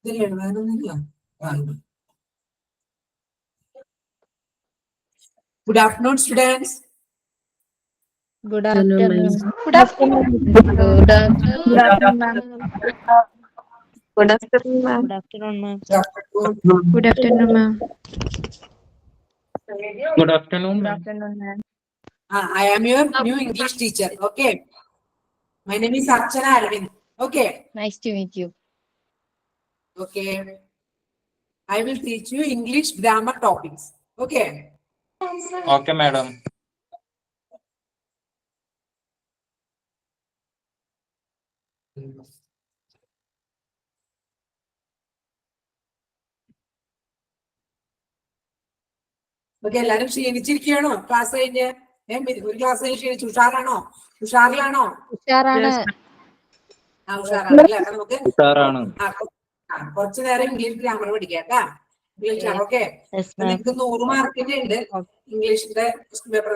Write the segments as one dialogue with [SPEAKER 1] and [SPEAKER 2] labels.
[SPEAKER 1] Good afternoon, students.
[SPEAKER 2] Good afternoon.
[SPEAKER 3] Good afternoon.
[SPEAKER 2] Good afternoon.
[SPEAKER 3] Good afternoon, ma'am.
[SPEAKER 4] Good afternoon, ma'am.
[SPEAKER 2] Good afternoon, ma'am.
[SPEAKER 3] Good afternoon, ma'am.
[SPEAKER 5] Good afternoon,
[SPEAKER 3] Good
[SPEAKER 5] ma'am.
[SPEAKER 3] afternoon, ma'am.
[SPEAKER 1] I am your new English teacher. Okay. My name is Archana Arvind. Okay.
[SPEAKER 2] Nice to meet you.
[SPEAKER 1] Okay. I will teach you English grammar topics. Okay.
[SPEAKER 5] Okay, madam.
[SPEAKER 1] Okay, എല്ലാരും ക്ഷീണിച്ചിരിക്കുകയാണോ? Class കഴിഞ്ഞ് ഒരു class കഴിഞ്ഞ് ക്ഷീണിച്ചു. ഉഷാറാണോ? ഉഷാറിലാണോ?
[SPEAKER 2] ഉഷാറാണ്.
[SPEAKER 1] ഉഷാറാണ് അല്ലേ? അപ്പൊ നമുക്ക്
[SPEAKER 5] ഉഷാറാണ്.
[SPEAKER 1] കുറച്ചു നേരം ഇംഗ്ലീഷ് ഗ്രാമർ പഠിക്കാം കേട്ടാ. English okay. നിങ്ങൾക്ക് 100 മാർക്കിന്റെ ഉണ്ട് ഇംഗ്ലീഷിന്റെ പേപ്പർ.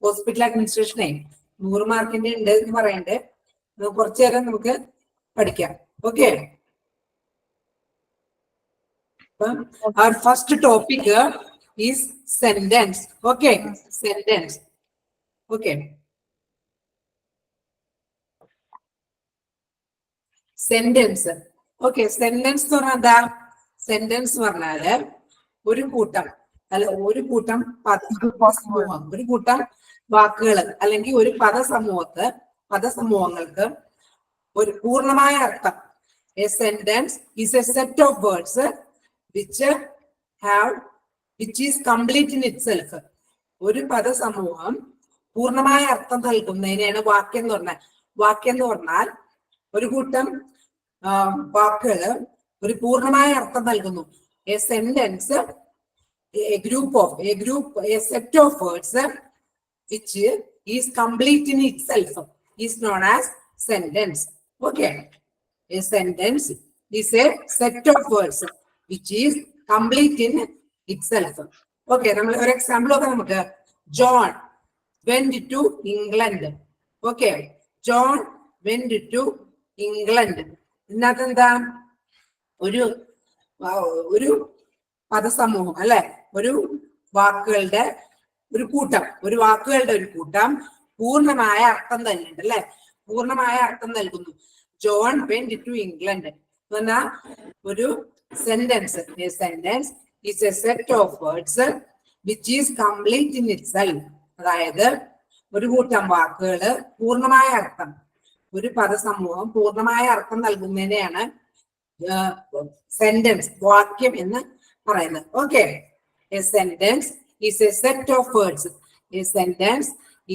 [SPEAKER 1] ഹോസ്പിറ്റൽ അഡ്മിനിസ്ട്രേഷനെ 100 മാർക്കിന്റെ ഉണ്ട് എന്ന് പറയണ്ടേ. കുറച്ചു നേരം നമുക്ക് പഠിക്കാം. Okay. Our first topic is sentence. Okay, sentence. Okay. Sentence. Okay, sentence എന്ന് പറഞ്ഞാൽ എന്താ? സെന്റൻസ് പറഞ്ഞാല് ഒരു കൂട്ടം ഒരു കൂട്ടം വാക്കുകൾ അല്ലെങ്കിൽ ഒരു പദസമൂഹങ്ങൾക്ക് ഒരു പൂർണ്ണമായ അർത്ഥം. A sentence is a set of words which is complete in itself. ഒരു പദസമൂഹം പൂർണ്ണമായ അർത്ഥം നൽകുന്നതിനെയാണ് വാക്യം എന്ന് പറഞ്ഞാൽ. വാക്യം എന്ന് പറഞ്ഞാൽ ഒരു കൂട്ടം വാക്കുകൾ ഒരു പൂർണ്ണമായ അർത്ഥം നൽകുന്നു. A sentence, a set of words which is complete in itself is known as sentence. Okay. A sentence is a set of words which is complete in itself. Okay, നമ്മൾ ഒരു എക്സാമ്പിൾ നോക്കാം നമുക്ക്. John went to England. Okay, John went to England. ഇതിനകത്ത് എന്താ? ഒരു പദസമൂഹം അല്ലെ, ഒരു വാക്കുകളുടെ ഒരു കൂട്ടം പൂർണ്ണമായ അർത്ഥം തന്നെയുണ്ട് അല്ലെ, പൂർണ്ണമായ അർത്ഥം നൽകുന്നു. ജോൺ വെന്റ് ടു ഇംഗ്ലണ്ട് എന്ന് പറഞ്ഞാൽ ഒരു sentence. A sentence is a set of words which is complete in itself. അതായത് ഒരു കൂട്ടം വാക്കുകള് പൂർണ്ണമായ അർത്ഥം, ഒരു പദസമൂഹം പൂർണ്ണമായ അർത്ഥം നൽകുന്നതിനെയാണ് സെന്റൻസ്, വാക്യം എന്ന് പറയുന്നത്. Okay. A sentence is a set of words. A sentence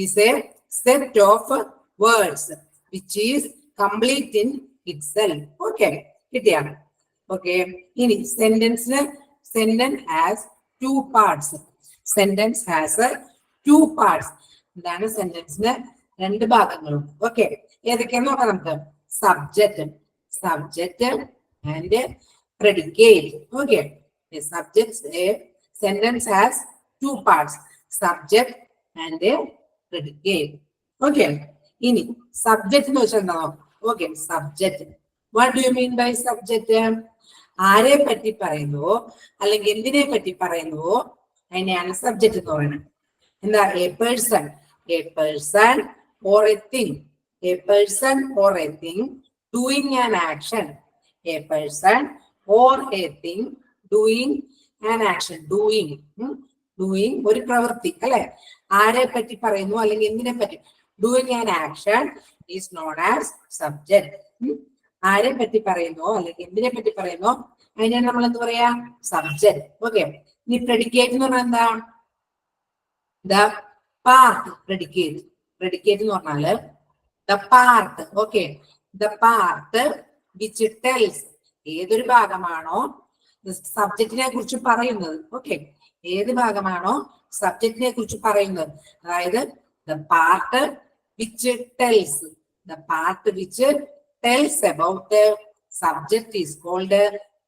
[SPEAKER 1] is a set of words which is complete in itself. Okay, കിട്ടിയാണ്. ഓക്കെ. ഇനി sentence has two parts. Sentence has two parts. എന്താണ്? സെന്റൻസിന് 2 ഭാഗങ്ങളുണ്ട്. Okay. ഏതൊക്കെയാന്ന് നോക്കാം നമുക്ക്. Subject and predicate. Okay. A sentence has 2 parts, subject and a predicate. Okay. ഇനി subject എന്ന് വെച്ചാൽ എന്താ? Okay, subject. What do you mean by subject? ആരെ പറ്റി പറയുന്നുവോ അല്ലെങ്കിൽ എന്തിനെ പറ്റി പറയുന്നുവോ അതിനെയാണ് സബ്ജക്റ്റ് എന്ന് പറയുന്നത്. എന്താ? A person or a thing. A person or a thing doing an action. A person or a thing doing an action. Doing ഒരു പ്രവൃത്തി അല്ലെ, ആരെ പറ്റി പറയുന്നു അല്ലെങ്കിൽ എന്തിനെ പറ്റി. Doing an action is known as subject. ആരെ പറ്റി പറയുന്നോ അല്ലെങ്കിൽ എന്തിനെ പറ്റി പറയുന്നോ അതിനാണ് നമ്മൾ എന്ത് പറയാ? സബ്ജക്ട്. ഓക്കെ. ഇനി പ്രെഡിക്കേറ്റ് എന്ന് പറഞ്ഞാൽ എന്താ? The part. Predicate എന്ന് പറഞ്ഞാല് the part. Okay, the part which tells, ഏതൊരു ഭാഗമാണോ സബ്ജക്റ്റിനെ കുറിച്ച് പറയുന്നത്. ഓക്കെ, ഏത് ഭാഗമാണോ സബ്ജക്റ്റിനെ കുറിച്ച് പറയുന്നത്. അതായത് the part which tells about the subject is called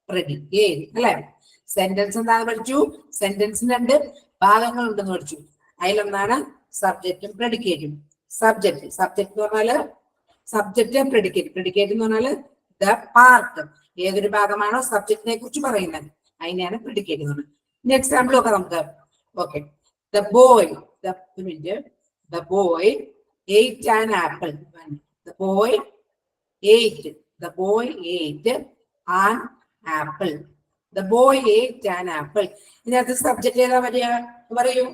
[SPEAKER 1] predicate. അല്ലെ? സെന്റൻസ് എന്താണെന്ന് പഠിച്ചു. സെന്റൻസിന് 2 ഭാഗങ്ങൾ ഉണ്ടെന്ന് പഠിച്ചു. അതിലൊന്നാണ് സബ്ജക്റ്റും പ്രെഡിക്കേറ്റും. സബ്ജക്ട് എന്ന് പറഞ്ഞാല് സബ്ജക്റ്റ്, പ്രെഡിക്കേറ്റ് എന്ന് പറഞ്ഞാല് the part. ഏതൊരു ഭാഗമാണോ സബ്ജക്റ്റിനെ കുറിച്ച് പറയുന്നത് അതിനെയാണ് പ്രെഡിക്കേറ്റ് എന്ന് പറയുന്നത്. ഇനി എക്സാമ്പിൾ നോക്കാം നമുക്ക്. Okay, the boy the boy ate an apple. The boy ate an apple. The boy ate an apple. ഇതിനകത്ത് സബ്ജക്റ്റ് ഏതാ വരിക പറയൂ?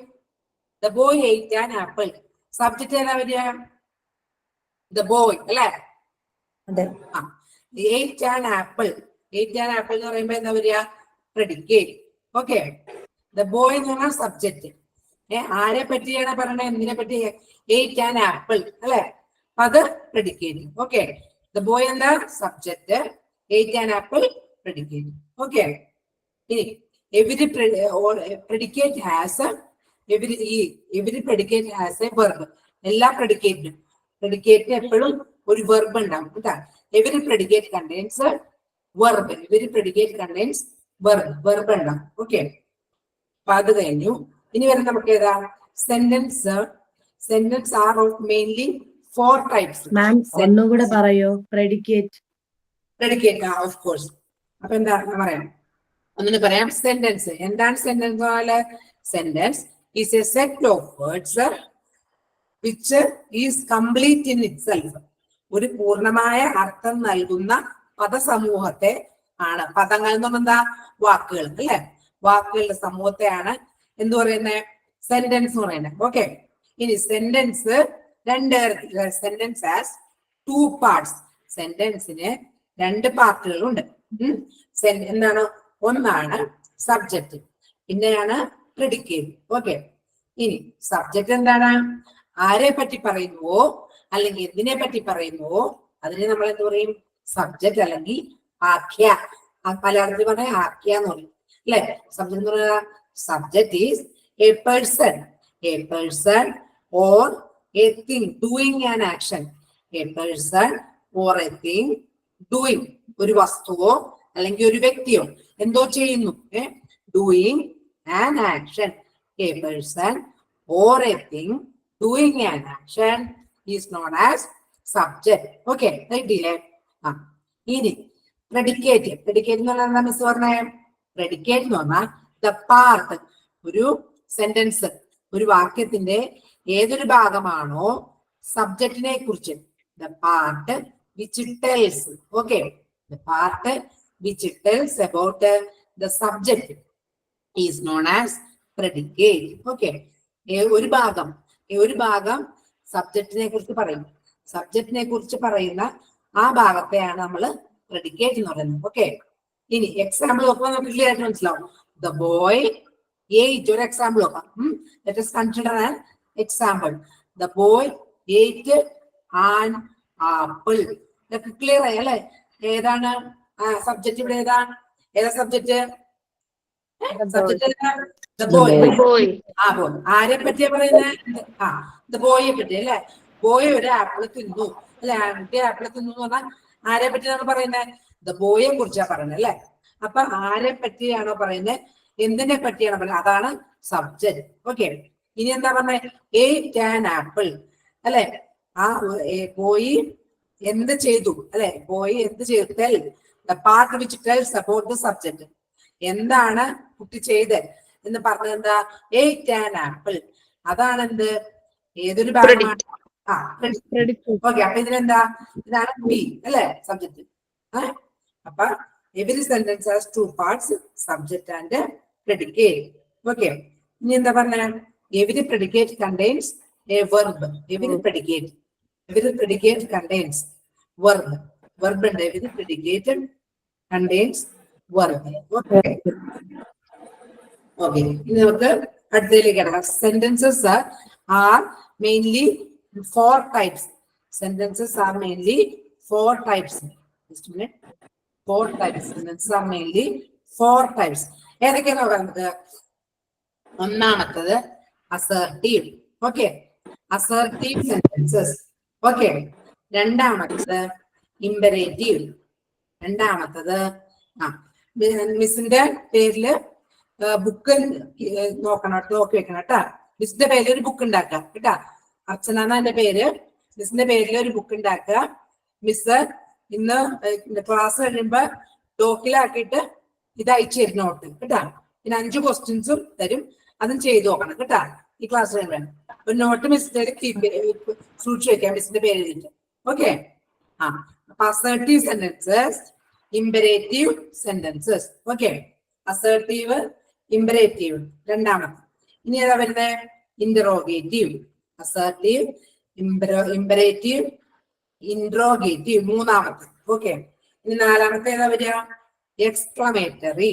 [SPEAKER 1] The boy ate an apple. Subject ഏതാ വരിക? The boy അല്ലേ? ate an apple. ate an apple എന്ന് പറയുമ്പോ എന്താ വരിക? Predicate. ഓക്കെ, the boy എന്ന് പറഞ്ഞാൽ സബ്ജക്റ്റ്. ആരെ പറ്റിയാണ് പറയണത്? എന്തിനെ പറ്റി? ate an apple അല്ലെ? അത് പ്രെഡിക്കേറ്റ്. ഓക്കെ, the boy എന്താ? Subject, ate an apple predicate. Okay, ഇനി every predicate has a verb. എല്ലാ പ്രെഡിക്കേറ്റിന് എപ്പോഴും ഒരു വെർബ് ഉണ്ടാവും കേട്ടാ. every predicate contains a verb. every predicate contains verb ഉണ്ടാവും. ഓക്കെ, അപ്പൊ അത് കഴിഞ്ഞു. ഇനി വരുന്ന നമുക്ക് ഏതാ? Sentence are of mainly 4 types.
[SPEAKER 6] Ma'am ഒന്നുകൂടെ പറയോ? Predicate
[SPEAKER 1] of course. അപ്പൊ എന്താ പറയാം? ഒന്നിന് പറയാം സെന്റൻസ്. എന്താണ് sentence? Sentence is a set of words which is complete in itself. ഒരു പൂർണ്ണമായ അർത്ഥം നൽകുന്ന പദസമൂഹത്തെ ആണ്. പദങ്ങൾ എന്ന് പറഞ്ഞാൽ എന്താ? വാക്കുകൾ അല്ലെ? വാക്കുകളുടെ സമൂഹത്തെയാണ് എന്ത് പറയുന്നത്? സെന്റൻസ് എന്ന് പറയുന്നത്. ഓക്കെ, ഇനി സെന്റൻസ് രണ്ട് തരത്തിലുള്ള. Sentence as 2 parts. സെന്റൻസിന് 2 പാർട്ടുകളുണ്ട്. എന്താണ്? ഒന്നാണ് സബ്ജക്റ്റ്, പിന്നെയാണ് പ്രെഡിക്കേറ്റ്. ഓക്കെ, ഇനി സബ്ജക്റ്റ് എന്താണ്? ആരെ പറ്റി പറയുന്നുവോ അല്ലെങ്കിൽ എന്തിനെ പറ്റി പറയുന്നുവോ അതിനെ നമ്മൾ എന്ത് പറയും? സബ്ജക്റ്റ് അല്ലെങ്കിൽ ആഖ്യ. മലയാളത്തിൽ പറഞ്ഞ ആഖ്യ എന്ന് പറയും അല്ലെ? സബ്ജക്റ്റ് എന്ന് പറയുക subject is a person or a thing doing an action. A person or a thing doing. ഒരു വസ്തുവോ അല്ലെങ്കിൽ ഒരു വ്യക്തിയോ എന്തോ ചെയ്യുന്നു. doing an action. A person or a thing doing an action is known as subject. Okay, റെഡിയില്ലേ? ഇനി predicate എന്ന് പറഞ്ഞാൽ miss പറഞ്ഞ പ്രെഡിക്കേറ്റ് എന്ന് പറഞ്ഞാൽ the part. ഒരു സെന്റൻസ്, ഒരു വാക്യത്തിന്റെ ഏതൊരു ഭാഗമാണോ സബ്ജക്റ്റിനെ കുറിച്ച്, the part which tells. Okay, the part which tells about the subject is known as predicate. Okay, ഒരു ഭാഗം സബ്ജക്റ്റിനെ കുറിച്ച് പറയും. സബ്ജക്റ്റിനെ കുറിച്ച് പറയുന്ന ആ ഭാഗത്തെയാണ് നമ്മൾ പ്രെഡിക്കേറ്റ് എന്ന് പറയുന്നത്. ഓക്കെ, ഇനി എക്സാമ്പിൾ നോക്കുമ്പോൾ നമുക്ക് ക്ലിയർ ആയിട്ട് മനസ്സിലാവും. The boy ate. ഒരു എക്സാമ്പിൾ നോക്കാം. Let us consider an example. The boy ate an apple. ഇതൊക്കെ ക്ലിയർ ആയി അല്ലെ? ഏതാണ് സബ്ജക്റ്റ്? ഇവിടെ ഏതാ സബ്ജക്റ്റ്? The boy. ആരെ പറ്റിയാ പറയുന്നത്? the boy പറ്റി അല്ലെ? ബോയ് ഒരു ആപ്പിൾ തിന്നു അല്ലെ? ആൻറ്റി ആപ്പിൾ തിന്നു എന്ന് പറഞ്ഞാൽ ആരെ പറ്റിയാണ് പറയുന്നത്? the boy യെ കുറിച്ചാ പറയുന്നത് അല്ലെ? അപ്പൊ ആരെ പറ്റിയാണോ പറയുന്നത്, എന്തിനെ പറ്റിയാണോ പറയുന്നത്, അതാണ് സബ്ജക്റ്റ്. ഓക്കെ, ഇനി എന്താ പറഞ്ഞത്? ate an apple അല്ലെ? ആ ബോയ് എന്ത് ചെയ്തു അല്ലെ? ബോയ് എന്ത് ചെയ്തു? tell. the part which tells about the subject. എന്താണ് കുട്ടി ചെയ്ത് എന്ന് പറഞ്ഞത്? എന്താ? ate an apple. അതാണ് എന്ത്? ഏതൊരു ഭാഗമാണ്? ഓക്കെ, അപ്പൊ ഇതിനെന്താ? ഇതാണ് ബി അല്ലെ? സബ്ജക്റ്റ്. അപ്പൊ every sentence has 2 parts, subject and predicate. Okay, ഇനി എന്താ പറഞ്ഞ? every predicate contains a verb. every predicate contains verb. And every predicate contains verb. Okay, ഇനി നമുക്ക് അടുത്തതിലേക്ക് കിടക്കാം. Sentences are mainly 4 types. Sentences are mainly 4 types. Just a minute. 4 types. Sentences are mainly 4 types. ഏതൊക്കെയാണ് നോക്കാം നമുക്ക്? ഒന്നാമത്തത് assertive. Okay, assertive sentences. Okay, രണ്ടാമത്തത് imperative. രണ്ടാമത്തത് മിസ്സിന്റെ പേരില് ബുക്ക് നോക്കണം, നോക്കി വെക്കണം കേട്ടാ. മിസ്സിന്റെ പേരിൽ ഒരു ബുക്ക് ഉണ്ടാക്കുക കേട്ടാ. അർച്ചന എന്നെ പേര്. മിസ്സിന്റെ പേരിൽ ഒരു ബുക്ക് ഉണ്ടാക്കുക. മിസ് ഇന്ന് ക്ലാസ് കഴിയുമ്പോ ഡോക്കിലാക്കിയിട്ട് ഇത് അയച്ചു തരും നോട്ട് കേട്ടാ. പിന്നെ 5 ക്വസ്റ്റ്യൻസും തരും, അതും ചെയ്തു നോക്കണം കേട്ടാ. ഈ ക്ലാസ് വേണം ഒരു നോട്ട് മിസ്സിന്റെ സൂക്ഷിച്ചു വെക്കാം, മിസ്സിന്റെ പേര് എഴുതിയിട്ട്. ഓക്കെ. ആ assertive sentences, imperative sentences. Okay. Assertive, imperative രണ്ടാമത്തെ. ഇനി ഏതാ വരുന്നത്? ഇന്ററോഗേറ്റീവ്. അസർട്ടീവ്, ഇമ്പരേറ്റീവ്, ഇൻട്രോഗേറ്റീവ് മൂന്നാമത്തെ. ഓക്കെ. ഇനി നാലാമത്തെ ഏതാ വരിക? Exclamatory.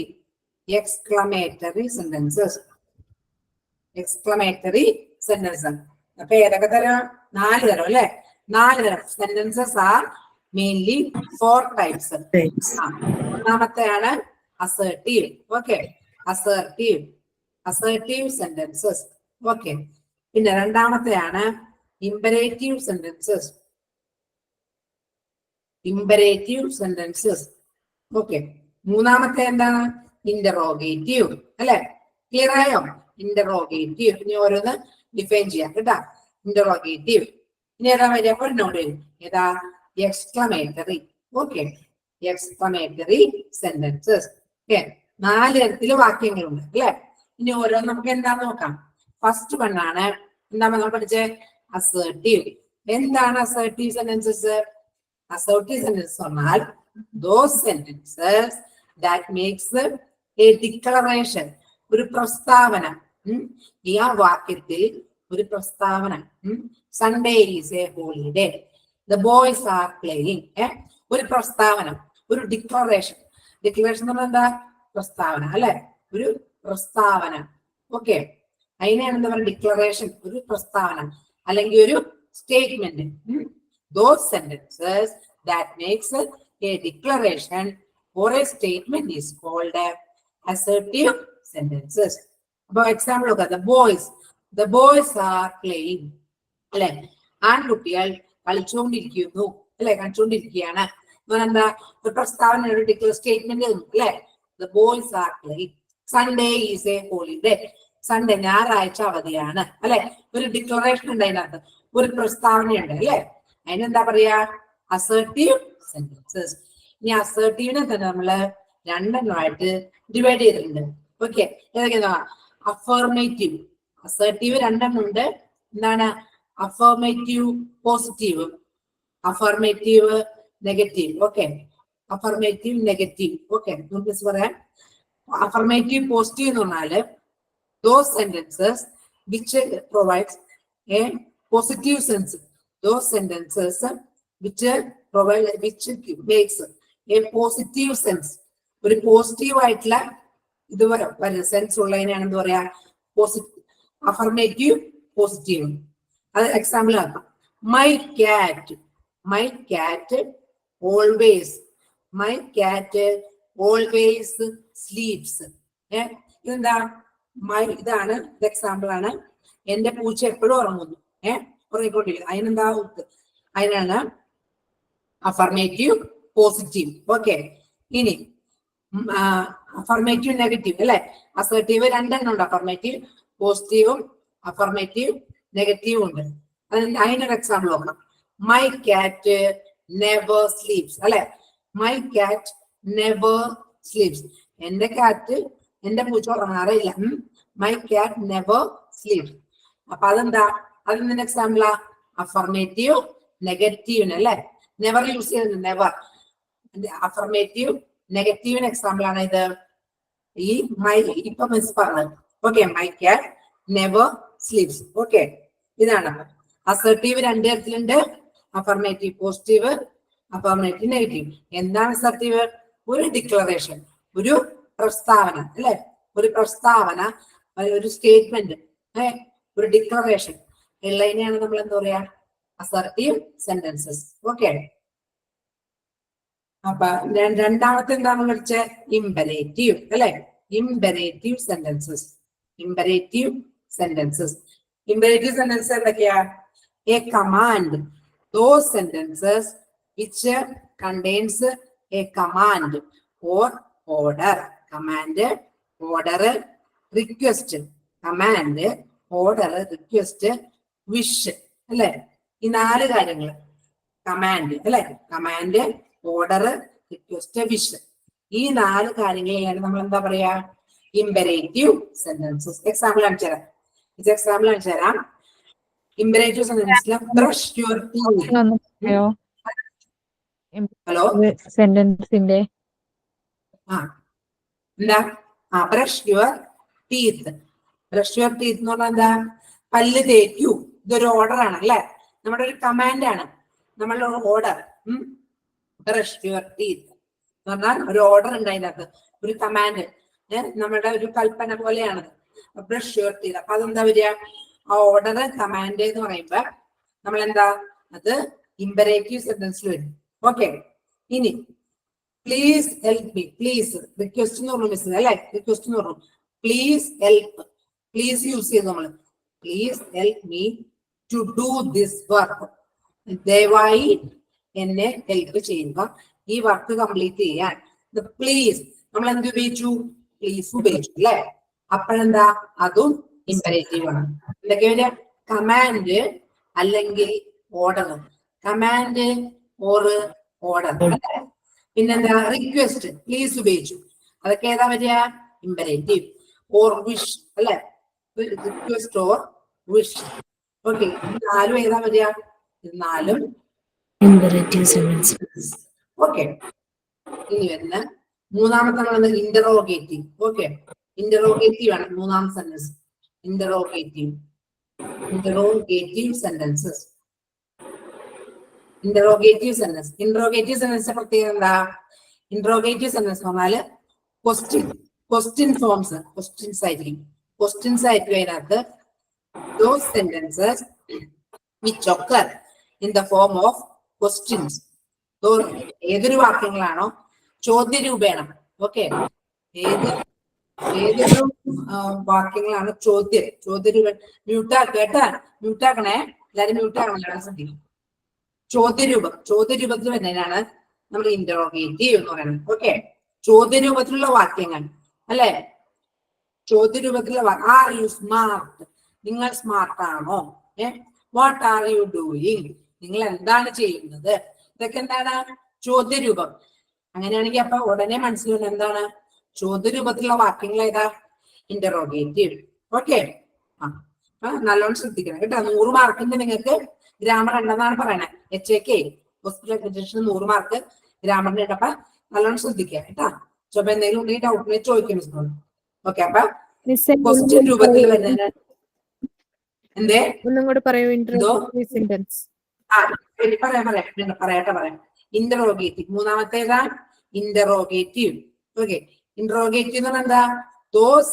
[SPEAKER 1] Exclamatory sentences. Exclamatory sentences. അപ്പൊ ഏതൊക്കെ തരം? 4 തരം അല്ലെ? 4 തരം സെന്റൻസസ് ആർ മെയിൻലി 4 ടൈപ്സ്. ഒന്നാമത്തെയാണ് assertive. Okay. Assertive, assertive sentences. Okay. പിന്നെ രണ്ടാമത്തെയാണ് imperative sentences. Imperative sentences. Okay. മൂന്നാമത്തെ എന്താണ്? ഇന്ററോഗേറ്റീവ് അല്ലെ? ക്ലിയർ ആയോ? ഇന്ററോഗേറ്റീവ്. ഇനി ഓരോന്ന് ഡിഫൈൻ ചെയ്യാം കേട്ടാ. ഇന്ററോഗേറ്റീവ്. ഇനി ഏതാ വരിക? ഒരു നോട്ട് വരും. ഏതാ? Exclamatory. Okay. Exclamatory sentences. Okay. 4 തരത്തില് വാക്യങ്ങളുണ്ട് അല്ലെ? ഇനി ഓരോന്ന് നമുക്ക് എന്താന്ന് നോക്കാം. ഫസ്റ്റ് വണ്ണാണ് എന്താ നമ്മൾ പഠിച്ചേ? അസർട്ടീവ്. എന്താണ് അസർട്ടീവ് സെന്റൻസസ്? Assertive sentences പറഞ്ഞാൽ those sentences that makes a declaration, ഒരു പ്രസ്താവന. ഈ ആ വാക്യത്തിൽ ഒരു പ്രസ്താവന. Sunday is A holiday, the boys are playing. ഒരു പ്രസ്താവന, ഒരു ഡിക്ലറേഷൻ. ഡിക്ലറേഷൻ എന്ന് പറഞ്ഞാൽ എന്താ? പ്രസ്താവന അല്ലെ? ഒരു പ്രസ്താവന. ഓക്കെ. അതിനെയാണ് എന്താ പറയുക? ഡിക്ലറേഷൻ, ഒരു പ്രസ്താവന അല്ലെങ്കിൽ ഒരു statement. Those sentences that makes a declaration or a statement is called assertive sentences. For example, look at the boys are playing. അല്ലെ? ആൺകുട്ടികൾ കളിച്ചുകൊണ്ടിരിക്കുന്നു അല്ലെ? കളിച്ചുകൊണ്ടിരിക്കുകയാണ്. എന്താ? ഒരു പ്രസ്താവന, ഒരു ഡിക്ലർ സ്റ്റേറ്റ്മെന്റ് അല്ലെ? The boys are playing. Sunday is a holiday. Sunday ഞായറാഴ്ച അവധിയാണ് അല്ലെ? ഒരു ഡിക്ലറേഷൻ ഉണ്ട് അതിനകത്ത്, ഒരു പ്രസ്താവനയുണ്ട് അല്ലെ? അതിനെന്താ പറയാ? Assertive sentences. ഇനി അസർട്ടീവിനെ തന്നെ നമ്മള് 2 എണ്ണമായിട്ട് ഡിവൈഡ് ചെയ്തിട്ടുണ്ട്. ഓക്കെ. ഏതൊക്കെയാ? അഫർമേറ്റീവ്. അസർട്ടീവ് 2 എണ്ണം ഉണ്ട്. എന്താണ്? Affirmative positive, affirmative negative. Okay. Affirmative negative. Okay. നമുക്ക് പറയാം. അഫർമേറ്റീവ് പോസിറ്റീവ് എന്ന് പറഞ്ഞാല് those sentences which provides a positive sense. Those sentences which provide, which makes a positive sense. ഒരു പോസിറ്റീവ് ആയിട്ടുള്ള ഇത് സെൻസ് ഉള്ളതിനാണ് എന്താ പറയാ? Affirmative positive. അത് എക്സാമ്പിൾ ആക്കാം. മൈ കാറ്റ്, മൈ കാറ്റ് ഓൾവേസ്, മൈ കാറ്റ് ഓൾവേസ് സ്ലീപ്സ്. ഇതെന്താ? ഇതാണ് എക്സാമ്പിൾ ആണ്. എന്റെ പൂച്ച എപ്പോഴും ഉറങ്ങുന്നു, ഉറങ്ങിക്കൊണ്ടിരിക്കുന്നു. അതിനെന്താ? അതിനാണ് അഫർമേറ്റീവ് പോസിറ്റീവ്. ഓക്കെ. ഇനി അഫർമേറ്റീവ് നെഗറ്റീവ് അല്ലെ? അസർട്ടീവ് 2 എണ്ണം ഉണ്ട്. അഫർമേറ്റീവ് പോസിറ്റീവും അഫർമേറ്റീവ് നെഗറ്റീവും ഉണ്ട്. അതിനൊരു എക്സാമ്പിൾ നോക്കണം. മൈ കാറ്റ് നെവർ സ്ലീപ്സ് അല്ലെ? മൈ കാറ്റ് നെവർ സ്ലീപ്സ്. എന്റെ കാറ്റ്, എന്റെ പൂച്ച ഉറങ്ങാറില്ല. മൈ കാറ്റ് നെവർ സ്ലീപ്സ്. അപ്പൊ അതെന്താ? അതിന്റെ എക്സാമ്പിളാ? അഫർമേറ്റീവ് നെഗറ്റീവിന് അല്ലെ? നെവർ യൂസ് ചെയ്യുന്നത്, നെവർ. അഫർമേറ്റീവ് നെഗറ്റീവിന് എക്സാമ്പിൾ ആണ് ഇത്. ഈ മൈ ഇപ്പൊ മിസ് പറഞ്ഞത്. ഓക്കെ. മൈ കാറ്റ് നെവർ സ്ലീപ്സ്. ഓക്കെ. ഇതാണ് അസർട്ടീവ്. 2 തരത്തിലുണ്ട്. Affirmative positive, affirmative negative. എന്താണ് അസർട്ടീവ്? ഒരു ഡിക്ലറേഷൻ, ഒരു പ്രസ്താവന അല്ലെ? ഒരു പ്രസ്താവന, ഒരു സ്റ്റേറ്റ്മെന്റ്, ഒരു ഡിക്ലറേഷൻ ഉള്ളതിനെയാണ് നമ്മൾ എന്താ പറയാ? Assertive sentences. ഓക്കെ. അപ്പൊ രണ്ടാമത്തെ എന്താ നമ്മൾ പഠിച്ച? ഇമ്പരേറ്റീവ് അല്ലെ? Imperative sentences. Imperative sentences. Imperative sentences എന്തൊക്കെയാ? A command. Those sentences which contains a command or order. Command, order, request. Command, order, request, wish. അല്ലെ? ഈ 4 കാര്യങ്ങൾ. കമാൻഡ് അല്ലെ? Command, order, request, wish. ഈ 4 കാര്യങ്ങളെയാണ് നമ്മൾ എന്താ പറയാ ഇമ്പരേറ്റീവ് സെന്റൻസസ്. എക്സാമ്പിൾ കാണിച്ചു തരാം. എക്സാമ്പിൾ കാണിച്ചു തരാം. ഇമ്പരേറ്റീവ് സെന്റൻസിൽ brush your teeth.
[SPEAKER 3] Hello
[SPEAKER 1] hello
[SPEAKER 3] സെന്റൻസിന്റെ
[SPEAKER 1] എന്താ brush your teeth. Brush your teeth എന്ന് പറഞ്ഞാൽ എന്താ പല്ല് തേക്കൂ. ഇതൊരു ഓർഡർ ആണ് അല്ലെ, നമ്മുടെ ഒരു കമാൻഡ് ആണ്, നമ്മളുടെ ഓർഡർ. ബ്രഷ് യുവർ ടീത്ത് എന്ന് പറഞ്ഞാൽ ഒരു ഓർഡർ ഉണ്ട് അതിനകത്ത്, ഒരു കമാൻഡ്, നമ്മുടെ ഒരു കൽപ്പന പോലെയാണ് ബ്രഷ് യുവർ ടീത്ത്. അപ്പൊ അതെന്താ വരിക, ആ ഓർഡർ കമാൻഡ് എന്ന് പറയുമ്പോ നമ്മൾ എന്താ അത് ഇമ്പരേറ്റീവ് സെന്റൻസിൽ വരും. ഓക്കെ, ഇനി please help me. Please request എന്ന് പറഞ്ഞു മിസ് അല്ലെ, റിക്വസ്റ്റ് എന്ന് പറഞ്ഞു. പ്ലീസ് ഹെൽപ്പ്, പ്ലീസ് യൂസ് ചെയ്ത് നമ്മൾ please help me to do this work. ദയവായി എന്നെ ഹെൽപ്പ് ചെയ്യുക ഈ വർക്ക് കംപ്ലീറ്റ് ചെയ്യാൻ. പ്ലീസ് നമ്മൾ എന്ത് ഉപയോഗിച്ചു, പ്ലീസ് ഉപയോഗിച്ചു അല്ലെ. അപ്പോഴെന്താ അതും ഇമ്പരേറ്റീവ് ആണ്. എന്തൊക്കെ കമാൻഡ് അല്ലെങ്കിൽ ഓർഡർ, കമാൻഡ് ഓർ ഓർഡർ. പിന്നെന്താ റിക്വസ്റ്റ്, പ്ലീസ് ഉപയോഗിച്ചു, അതൊക്കെ ഏതാ വരിക ഇമ്പരേറ്റീവ്. ഓർ വിഷ് അല്ലെ, റിക്വസ്റ്റ് ഓർ വിഷ്. ഓക്കെ, 4 ഏതാ വരിക, 4
[SPEAKER 6] ഇമ്പരേറ്റീവ് സെന്റൻസ്.
[SPEAKER 1] ഓക്കെ, ഇനി വരുന്ന മൂന്നാമത്തെ ഇന്ററോഗേറ്റീവ്. ഓക്കെ, ഇന്ററോഗേറ്റീവ് ആണ് മൂന്നാമത്തെ sentence. Interrogative sentences. Interrogative sentence പ്രത്യേകത എന്താ, ഇന്ററോഗേറ്റീവ് സെന്റൻസ് എന്ന് പറഞ്ഞാല് ക്വസ്റ്റ്യൻ ഫോംസ്, ക്വസ്റ്റ്യൻസ് ആയിരിക്കും അതിനകത്ത്. those sentences which occur in the form of questions. ഏതൊരു വാക്യങ്ങളാണോ ചോദ്യരൂപേണം. ഓക്കെ, ഏതൊരു വാക്യങ്ങളാണ് ചോദ്യരൂപ. മ്യൂട്ടാക്കണേ എല്ലാരും, മ്യൂട്ടാക്കണം ശ്രദ്ധിക്കും. ചോദ്യരൂപത്തിൽ വരുന്നതിനാണ് നമ്മൾ ഇന്ററോഗേറ്റീവ് എന്ന് പറയുന്നത്. ഓക്കെ, ചോദ്യരൂപത്തിലുള്ള വാക്യങ്ങൾ അല്ലെ, ചോദ്യരൂപത്തിലുള്ള ആർ യു സ്മാർട്ട്, നിങ്ങൾ സ്മാർട്ട് ആണോ, വാട്ട് ആർ യു ഡൂയിങ്, നിങ്ങൾ എന്താണ് ചെയ്യുന്നത്. ഇതൊക്കെ എന്താണ് ചോദ്യരൂപം. അങ്ങനെയാണെങ്കിൽ അപ്പൊ ഉടനെ മനസ്സിലാവുന്നത് എന്താണ് ചോദ്യരൂപത്തിലുള്ള വാക്യങ്ങൾ ഏതാ ഇന്ററോഗേറ്റീവ്. ഓക്കെ, നല്ലോണം ശ്രദ്ധിക്കണം കേട്ടോ. 100 മാർക്കിന്റെ നിങ്ങൾക്ക് ഗ്രാമർ ഉണ്ടെന്നാണ് പറയണത്. HAK ഹോസ്പിറ്റൽ അക്രഡിറ്റേഷൻ 100 മാർക്ക് ഗ്രാമറിന് ഉണ്ടപ്പോ നല്ലോണം ശ്രദ്ധിക്കുക കേട്ടാ. അപ്പൊ എന്തെങ്കിലും ഉണ്ടെങ്കിൽ ഡൗട്ടിനെ ചോദിക്കും. ഓക്കെ, അപ്പൊ ക്വസ്റ്റ്യൻ രൂപത്തിൽ വരുന്നതിന് എന്തേ
[SPEAKER 3] ഒന്നും കൂടെ പറയൂ. ഇന്ററോഗേറ്റീവ് സെന്റൻസ്
[SPEAKER 1] പറയാം. ഇന്ററോഗേറ്റീവ് മൂന്നാമത്തേതാ ഇന്ററോഗേറ്റീവ്. ഓക്കെ, ഇന്ററോഗേറ്റീവ് എന്ന് പറഞ്ഞാൽ എന്താ, those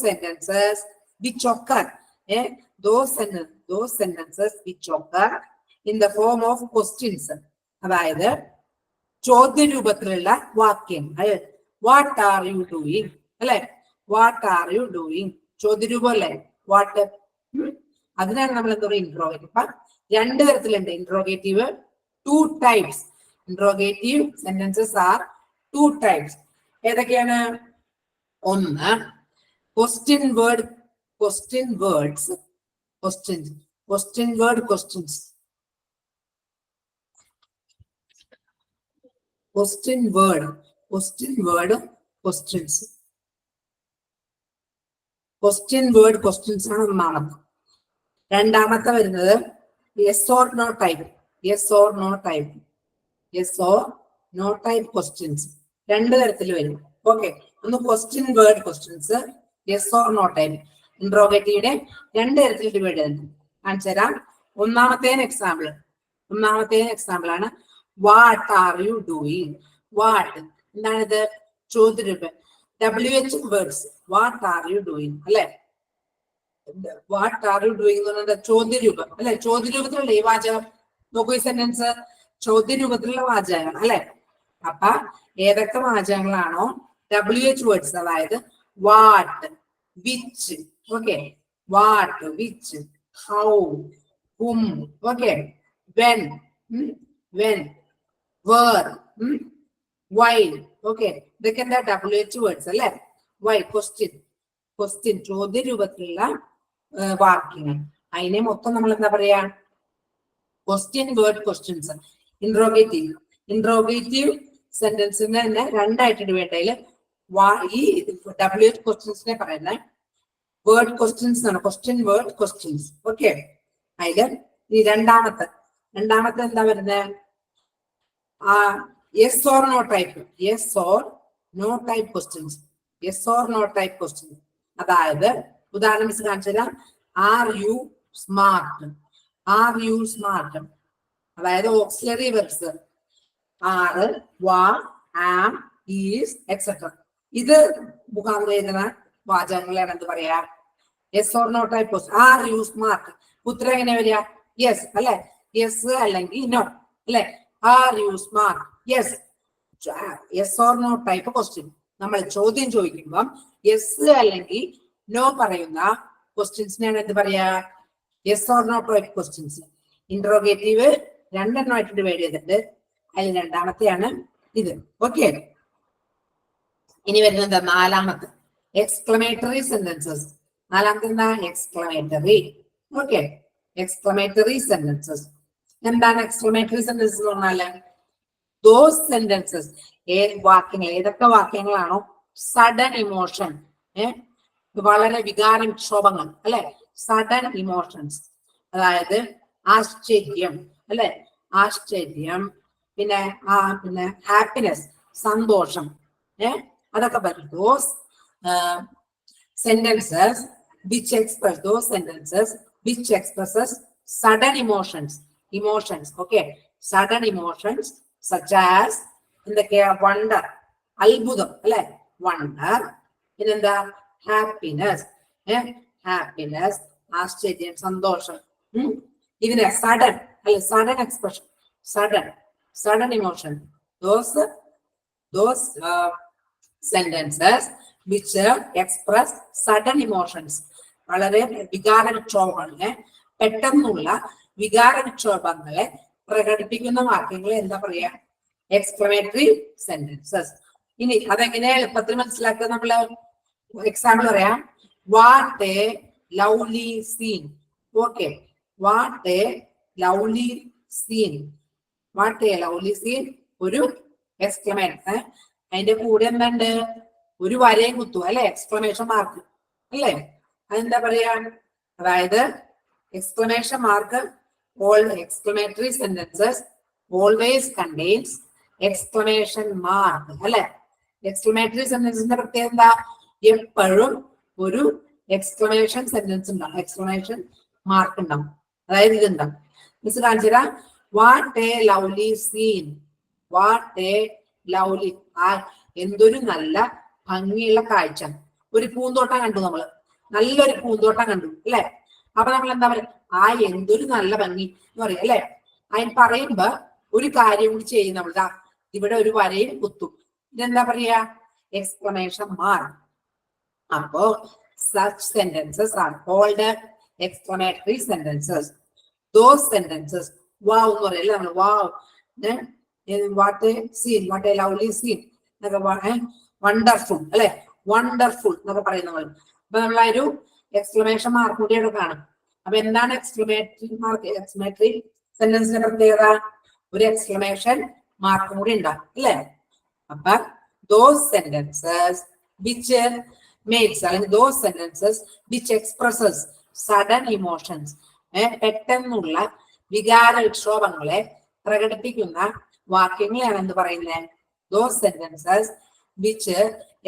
[SPEAKER 1] sentences which occur, those sentences which occur in the form of questions. അതായത് ചോദ്യരൂപത്തിലുള്ള വാക്യങ്ങൾ. വാട്ട് ആർ യു ഡൂയിങ് അല്ലെ, വാട്ട് ആർ യു ഡൂയിങ് ചോദ്യരൂപം അല്ലേ, വാട്ട്. അതിനാണ് നമ്മൾ എന്താ പറയുക ഇന്ററോഗേറ്റീവ്. അപ്പൊ 2 തരത്തിലുണ്ട് interrogative. 2 types. Interrogative sentences are 2 types. ഏതൊക്കെയാണ്, ഒന്ന് ക്വസ്റ്റ്യൻ വേർഡ് ക്വസ്റ്റ്യൻസ്. ആണ് ഒന്നാമത്തെ. രണ്ടാമത്തെ വരുന്നത് yes or no type questions. 2 തരത്തിൽ വരും. ഓക്കെ, ഒന്ന് question word questions, yes or no type. ഇന്ററോഗേറ്റീവിനെ 2 തരത്തിൽ ഡിവൈഡ് ചെയ്യുന്നു. കാണിച്ചു തരാം. ഒന്നാമത്തേന് എക്സാമ്പിൾ ആണ് what are you doing. What എന്താണിത്, ചോദ്യരൂപം. WH words, what are you doing അല്ലെ. വാട്ട് ആർ യു ഡൂയിങ് എന്ന് പറഞ്ഞാൽ ചോദ്യരൂപം അല്ലെ. ചോദ്യരൂപത്തിലുള്ള ഈ വാചകം നോക്കൂ, ഈ സെന്റൻസ് ചോദ്യരൂപത്തിലുള്ള വാചകമാണ് അല്ലെ. അപ്പൊ ഏതൊക്കെ വാചകങ്ങളാണോ WH വേർഡ്സ്, അതായത് what, which, okay, what, which, how, whom, okay, when, where, why, okay, ഇതൊക്കെ എന്താ WH വേർഡ്സ് അല്ലെ. വൈ ക്വസ്റ്റ്യൻ ചോദ്യരൂപത്തിലുള്ള വാക്യങ്ങൾ. അതിനെ മൊത്തം നമ്മൾ എന്താ പറയാ ക്വസ്റ്റ്യൻ വേർഡ് ക്വസ്റ്റ്യൻസ്. ഇന്ററോഗേറ്റീവ് സെന്റൻസിനെ തന്നെ രണ്ടായിട്ട് ഡിവൈഡ് ചെയ്യല്. ഈ WH ക്വസ്റ്റ്യൻസിനെ പറയുന്നത് വേർഡ് ക്വസ്റ്റ്യൻസ് ആണ്. Question word questions. ഓക്കെ, അതില് ഈ രണ്ടാമത്തെ എന്താ വരുന്നത്? Yes or no type. Yes or no type questions. Yes or no type questions. അതായത് ഉദാഹരണം മിസ് കാണിച്ചാൽ are you smart. Are you smart. അതായത് auxiliary verbs are, was, am, is etcetera. ഇത് മുഖാന്തരം എഴുതുന്ന വാചകങ്ങളാണ് എന്ത് പറയാ? Yes or no type question. Are you smart. ഉത്തരം എങ്ങനെ വരിക? യെസ് അല്ലെ? യെസ് അല്ലെങ്കിൽ നോ അല്ലെ? Are you smart? Yes. Yes or no type question. നമ്മൾ ചോദ്യം ചോദിക്കുമ്പം യെസ് അല്ലെങ്കിൽ നോ പറയുന്ന ക്വസ്റ്റ്യൻസിനാണ് എന്ത് പറയാ? Yes or no type questions. Interrogative രണ്ടെണ്ണമായിട്ട് ഡിവൈഡ് ചെയ്തിട്ട് അതിൽ രണ്ടാമത്തെയാണ് ഇത്. ഓക്കെ, ഇനി വരുന്നത് നാലാമത്തെ എക്സ്ക്ലമേറ്ററി സെന്റൻസസ്. നാലാമത്തെ എന്താ? എക്സ്ക്ലമേറ്ററി. Okay, exclamatory sentences. എന്താണ് എക്സ്ക്ലമേറ്ററി സെന്റൻസസ് എന്ന് പറഞ്ഞാല്? ദോസ് സെന്റൻസസ്, വാക്യങ്ങൾ, ഏതൊക്കെ വാക്യങ്ങളാണോ സഡൻ ഇമോഷൻ, വളരെ വികാരക്ഷോഭങ്ങൾ അല്ലെ? Sudden emotions. അതായത് ആശ്ചര്യം അല്ലെ? ആശ്ചര്യം, പിന്നെ ഹാപ്പിനെസ്, സന്തോഷം, അതൊക്കെ പറ്റും. Those sentences which express those sentences which expresses sudden emotions. Okay, sudden emotions such as എന്തൊക്കെയാ? wonder, അത്ഭുതം അല്ലെ? wonder, പിന്നെന്താ? happiness, happiness, ആശ്ചര്യം, സന്തോഷം. ഇതിനെ സഡൻ അല്ലെ? Sudden expression, sudden emotion. Those sentences which express sudden emotions, വളരെ വികാരക്ഷോഭങ്ങളെ, പെട്ടെന്നുള്ള വികാരക്ഷോഭങ്ങളെ പ്രകടിപ്പിക്കുന്ന വാക്യങ്ങളെ എന്താ പറയാ? Exclamatory sentences. ഇനി അതെങ്ങനെ എളുപ്പത്തിൽ മനസ്സിലാക്കുക? നമ്മള് എക്സാമ്പിൾ പറയാം. What a lovely scene. Okay, what a lovely scene. What a lovely scene ഒരു എക്സ്ക്ലമേറ്റർ. അതിന്റെ കൂടെ എന്തുണ്ട്? ഒരു വരയും കുത്തു അല്ലെ? എക്സ്ക്ലമേഷൻ മാർക്ക് അല്ലെ? അതെന്താ പറയാ? അതായത് exclamation mark, all exclamatory sentences always contains exclamation mark അല്ലെ? എക്സ്ക്ലമേറ്ററി സെന്റൻസിന്റെ പ്രത്യേകത എന്താ? എപ്പോഴും ഒരു എക്സ്ക്ലമേഷൻ സെന്റൻസ് ഉണ്ടാവും, എക്സ്ക്ലമേഷൻ മാർക്ക് ഉണ്ടാവും. അതായത് ഇതുണ്ടാവും. മിസ് കാണിച്ചാ what a lovely scene. What a lovely, എന്തൊരു നല്ല ഭംഗിയുള്ള കാഴ്ച. ഒരു പൂന്തോട്ടം കണ്ടു, നമ്മള് നല്ലൊരു പൂന്തോട്ടം കണ്ടു അല്ലെ? അപ്പൊ നമ്മൾ എന്താ പറയാ? എന്തൊരു നല്ല ഭംഗി എന്ന് പറയും അല്ലെ? അതിന് പറയുമ്പോ ഒരു കാര്യം കൂടി ചെയ്യും നമ്മൾ. ഇവിടെ ഒരു വരയും കുത്തും. ഇതെന്താ പറയാ? Exclamation mark. അപ്പോ such sentences are called exclamatory sentences. Those sentences, wow എന്ന് പറയല്ലേ നമ്മൾ? wow, what a scene, what a lovely scene, wonderful അല്ലെ? വണ്ടർഫുൾ എന്നൊക്കെ പറയും നമ്മൾ. അപ്പൊ നമ്മൾ ഒരു എക്സ്ക്ലമേഷൻ മാർക്ക് കൂടി അവിടെ കാണും. അപ്പൊ എന്താണ് എക്സ്ക്ലമേറ്ററി മാർക്ക്? എക്സ്ക്ലമേറ്ററി സെന്റൻസിന്റെ പ്രത്യേകത ഒരു എക്സ്ക്ലമേഷൻ മാർക്ക് കൂടി ഉണ്ടാകും അല്ലെ? അപ്പൊ those sentences which makes, അല്ലെങ്കിൽ those sentences which expresses sudden emotions, പെട്ടെന്നുള്ള വികാരക്ഷോഭങ്ങളെ പ്രകടിപ്പിക്കുന്ന വാക്യങ്ങളാണ് എന്ത് പറയുന്നത്? those sentences which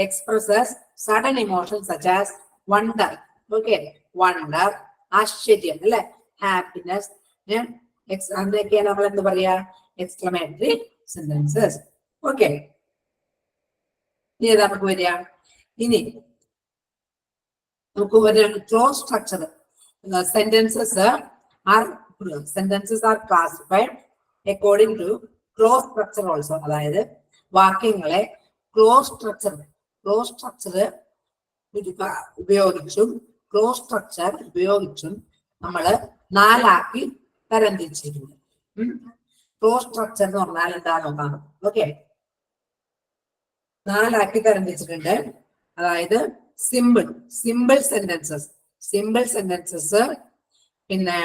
[SPEAKER 1] expresses sudden emotions such as wonder. Okay, wonder, ആശ്ചര്യം അല്ലെ? ഹാപ്പിനെസ്, അതൊക്കെയാണ് നമ്മൾ എന്ത് പറയാ? Exclamatory sentences. ഓക്കെ, ഇനി നമുക്ക് വരിക. ഇനി നമുക്ക് ഒരു close structure. sentences are classified according to close structure also. അതായത് വാക്യങ്ങളെ ക്ലോസ് സ്ട്രക്ചർ ഉപയോഗിച്ചും നമ്മൾ നാലാക്കി തരംതിരിച്ചിരിക്കുന്നു. ക്ലോസ് സ്ട്രക്ചർ എന്ന് പറഞ്ഞാൽ എന്താണെന്ന് നോക്കാം. ഓക്കെ, നാലാക്കി തരംതിരിച്ചിട്ടുണ്ട്. അതായത് സിമ്പിൾ സെന്റൻസസ്, പിന്നെ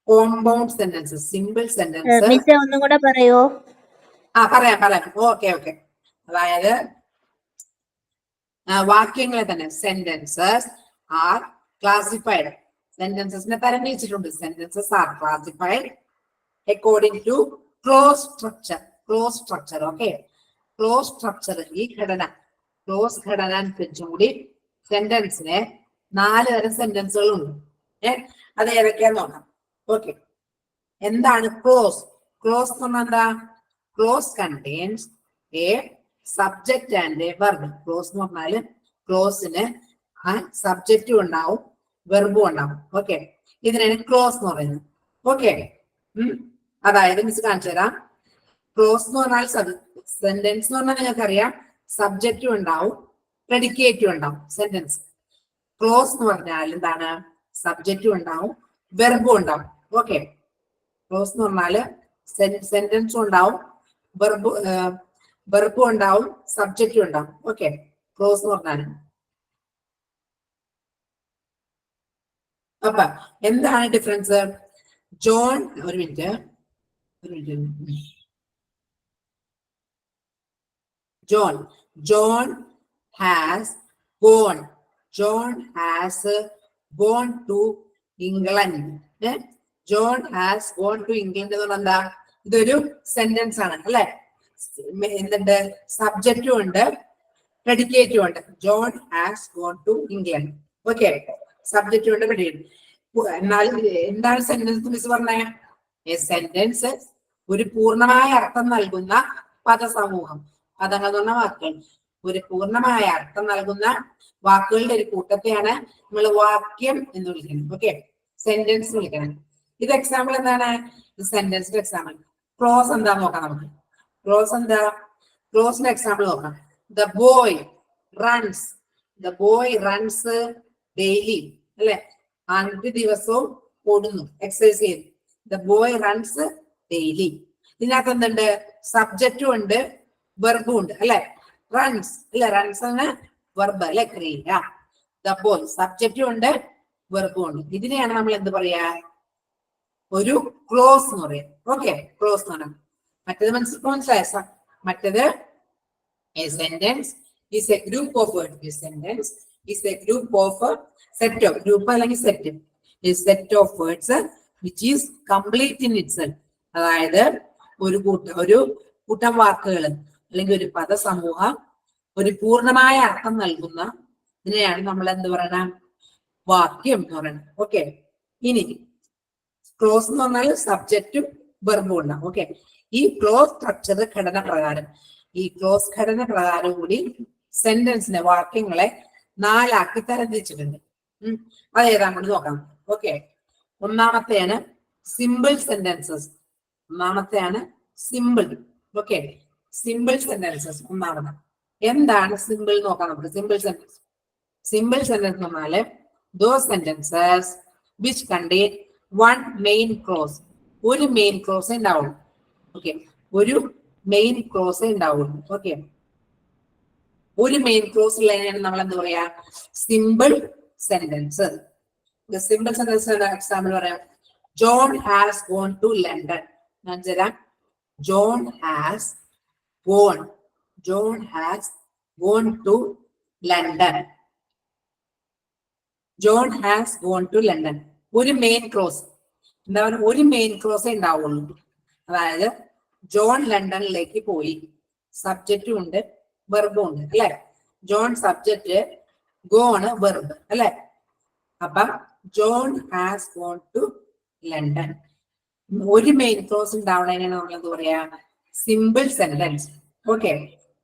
[SPEAKER 1] കോമ്പൗണ്ട് സെന്റൻസസ്. സിമ്പിൾ സെന്റൻസ്
[SPEAKER 2] ഒന്നും കൂടെ പറയോ?
[SPEAKER 1] പറയാം. ഓക്കെ. അതായത് വാക്യങ്ങളെ തന്നെ സെന്റൻസസ് ആർ ക്ലാസിഫൈഡ്. സെന്റൻസസിനെ തരംതിരിച്ചിട്ടുണ്ട്. Sentences are classified according to clause structure. Okay, clause structure, ഈ ഘടന, ക്ലോസ് ഘടന അനുസരിച്ചും കൂടി സെന്റൻസിനെ 4 തരം സെന്റൻസുകളുണ്ട്. അത് ഏതൊക്കെയാന്ന് നോക്കാം. ഓക്കെ, എന്താണ് ക്ലോസ്? ക്ലോസ് എന്ന് പറഞ്ഞാൽ എന്താ? Close contains A subject and A verb. Close എന്ന് പറഞ്ഞാല് ക്ലോസിന് സബ്ജക്റ്റും ഉണ്ടാവും വെർബും ഉണ്ടാവും. ഓക്കെ, ഇതിനാണ് ക്ലോസ് എന്ന് പറയുന്നത്. ഓക്കെ, അതായത് മിസ് കാണിച്ചു തരാം. ക്ലോസ് എന്ന് പറഞ്ഞാൽ സെന്റൻസ് എന്ന് പറഞ്ഞാൽ നിങ്ങൾക്കറിയാം സബ്ജക്റ്റും ഉണ്ടാവും പ്രെഡിക്കേറ്റും ഉണ്ടാവും. സെന്റൻസ് ക്ലോസ് എന്ന് പറഞ്ഞാൽ എന്താണ്? സബ്ജക്റ്റും ഉണ്ടാവും വെർബും ഉണ്ടാവും. ഓക്കെ, ക്ലോസ് എന്ന് പറഞ്ഞാല് സെന്റൻസും ഉണ്ടാവും വെർബും ഉണ്ടാവും സബ്ജക്റ്റും ഉണ്ടാവും. ഓക്കെ, ക്ലോസ് എന്ന് പറഞ്ഞാല്. അപ്പൊ എന്താണ് ഡിഫറൻസ്? ജോൺ, ഒരു minute. John has gone to England. John has gone to England എന്ന് പറഞ്ഞാൽ എന്താ? ഇതൊരു സെന്റൻസ് ആണ് അല്ലെ? എന്തുണ്ട്? സബ്ജക്റ്റും ഉണ്ട് പ്രെഡിക്കേറ്റും ഉണ്ട്. John has gone to England. Okay, സബ്ജക്റ്റും ഉണ്ട് പ്രെഡിക്കേറ്റ്. എന്നാൽ എന്താണ് സെന്റൻസ് മിസ് പറഞ്ഞേ? സെന്റൻസ് ഒരു പൂർണ്ണമായ അർത്ഥം നൽകുന്ന പദസമൂഹം. പദങ്ങൾ എന്ന് പറഞ്ഞ വാക്കുകൾ. ഒരു പൂർണ്ണമായ അർത്ഥം നൽകുന്ന വാക്കുകളുടെ ഒരു കൂട്ടത്തെയാണ് നമ്മൾ വാക്യം എന്ന് വിളിക്കുന്നത്. ഓക്കെ, സെന്റൻസ് വിളിക്കണം. ഇത് എക്സാമ്പിൾ എന്താണ്? സെന്റൻസിന്റെ എക്സാമ്പിൾ. ക്ലോസ് എന്താന്ന് നോക്കാം നമുക്ക്. ക്ലോസ് എന്താ? ക്ലോസിന്റെ എക്സാമ്പിൾ നോക്കാം. ദ ബോയ് റൺസ് ഡെയിലി അല്ലെ? 5 ദിവസവും ഓടുന്നു, എക്സസൈസ് ചെയ്യുന്നു. The boy runs daily. ഇതിനകത്ത് എന്തുണ്ട്? സബ്ജക്റ്റും ഉണ്ട് വെർബും ഉണ്ട് അല്ലെ? റൺസ് അല്ലെ? റൺസ് ആണ് വെർബ് അല്ലെ? ക്രിയ. ദ ബോയ് സബ്ജക്റ്റും ഉണ്ട് വെർബും ഉണ്ട്. ഇതിനെയാണ് നമ്മൾ എന്ത് പറയാ? ഒരു ക്ലോസ് എന്ന് പറയാം. ഓക്കെ, ക്ലോസ് എന്ന് പറയാം. മറ്റേത് മനസ്സിലായ? മറ്റേത് sentence is a group of words. Sentence is a group of set of group അല്ലെങ്കിൽ set of words which is complete in itself. അതായത് ഒരു കൂട്ടം വാക്കുകൾ അല്ലെങ്കിൽ ഒരു പദസമൂഹം ഒരു പൂർണ്ണമായ അർത്ഥം നൽകുന്ന ഇതിനെയാണ് നമ്മൾ എന്ത് പറയണ? വാക്യം എന്ന് പറയുന്നത്. ഓക്കെ, ഇനി ക്ലോസ് എന്ന് പറഞ്ഞാൽ സബ്ജക്റ്റും വെർബും ഉണ്ടാവും. ഓക്കെ, ഈ ക്ലോസ് സ്ട്രക്ചർ ഘടന പ്രകാരം കൂടി സെന്റൻസിനെ വാക്യങ്ങളെ 4 ആക്കി തരംതിരിച്ചിട്ടുണ്ട്. അത് ഏതാണ്ട് നോക്കാം. ഓക്കെ, ഒന്നാമത്തെയാണ് simple sentences. Simple. Okay, simple sentences ഒന്നാമത്. എന്താണ് സിമ്പിൾ നോക്കാം നമുക്ക്. സിമ്പിൾ സെന്റൻസ് എന്ന് പറഞ്ഞാല് those sentences which contain one main clause. ഒരു മെയിൻ ക്ലോസ് ഉണ്ടാവുള്ളൂ. ഓക്കെ, ഒരു മെയിൻ ക്ലോസ് ഉണ്ടാവുള്ളൂ. ഓക്കെ, ഒരു മെയിൻ ക്ലോസ് ഉള്ളതിനാണ് നമ്മൾ എന്താ പറയാ? Simple sentence. Simple sentence example പറയാം. John has gone to London. ഞാൻ തരാം. John has gone to London. John has gone to London. ഒരു മെയിൻ ക്ലോസ് എന്താ പറയുക? ഒരു മെയിൻ ക്ലോസേ ഉണ്ടാവുള്ളൂ. അതായത് ജോൺ ലണ്ടനിലേക്ക് പോയി. സബ്ജക്റ്റും ഉണ്ട് വെർബും ഉണ്ട് അല്ലെ? ജോൺ സബ്ജക്റ്റ്, ഗോണ് വെർബ് അല്ലെ? അപ്പം John has gone to London. ഒരു മെയിൻ ക്ലോസ് ഉണ്ടാവണതിനാണ് നമ്മൾ എന്താ പറയാ? Simple sentence. ഓക്കെ,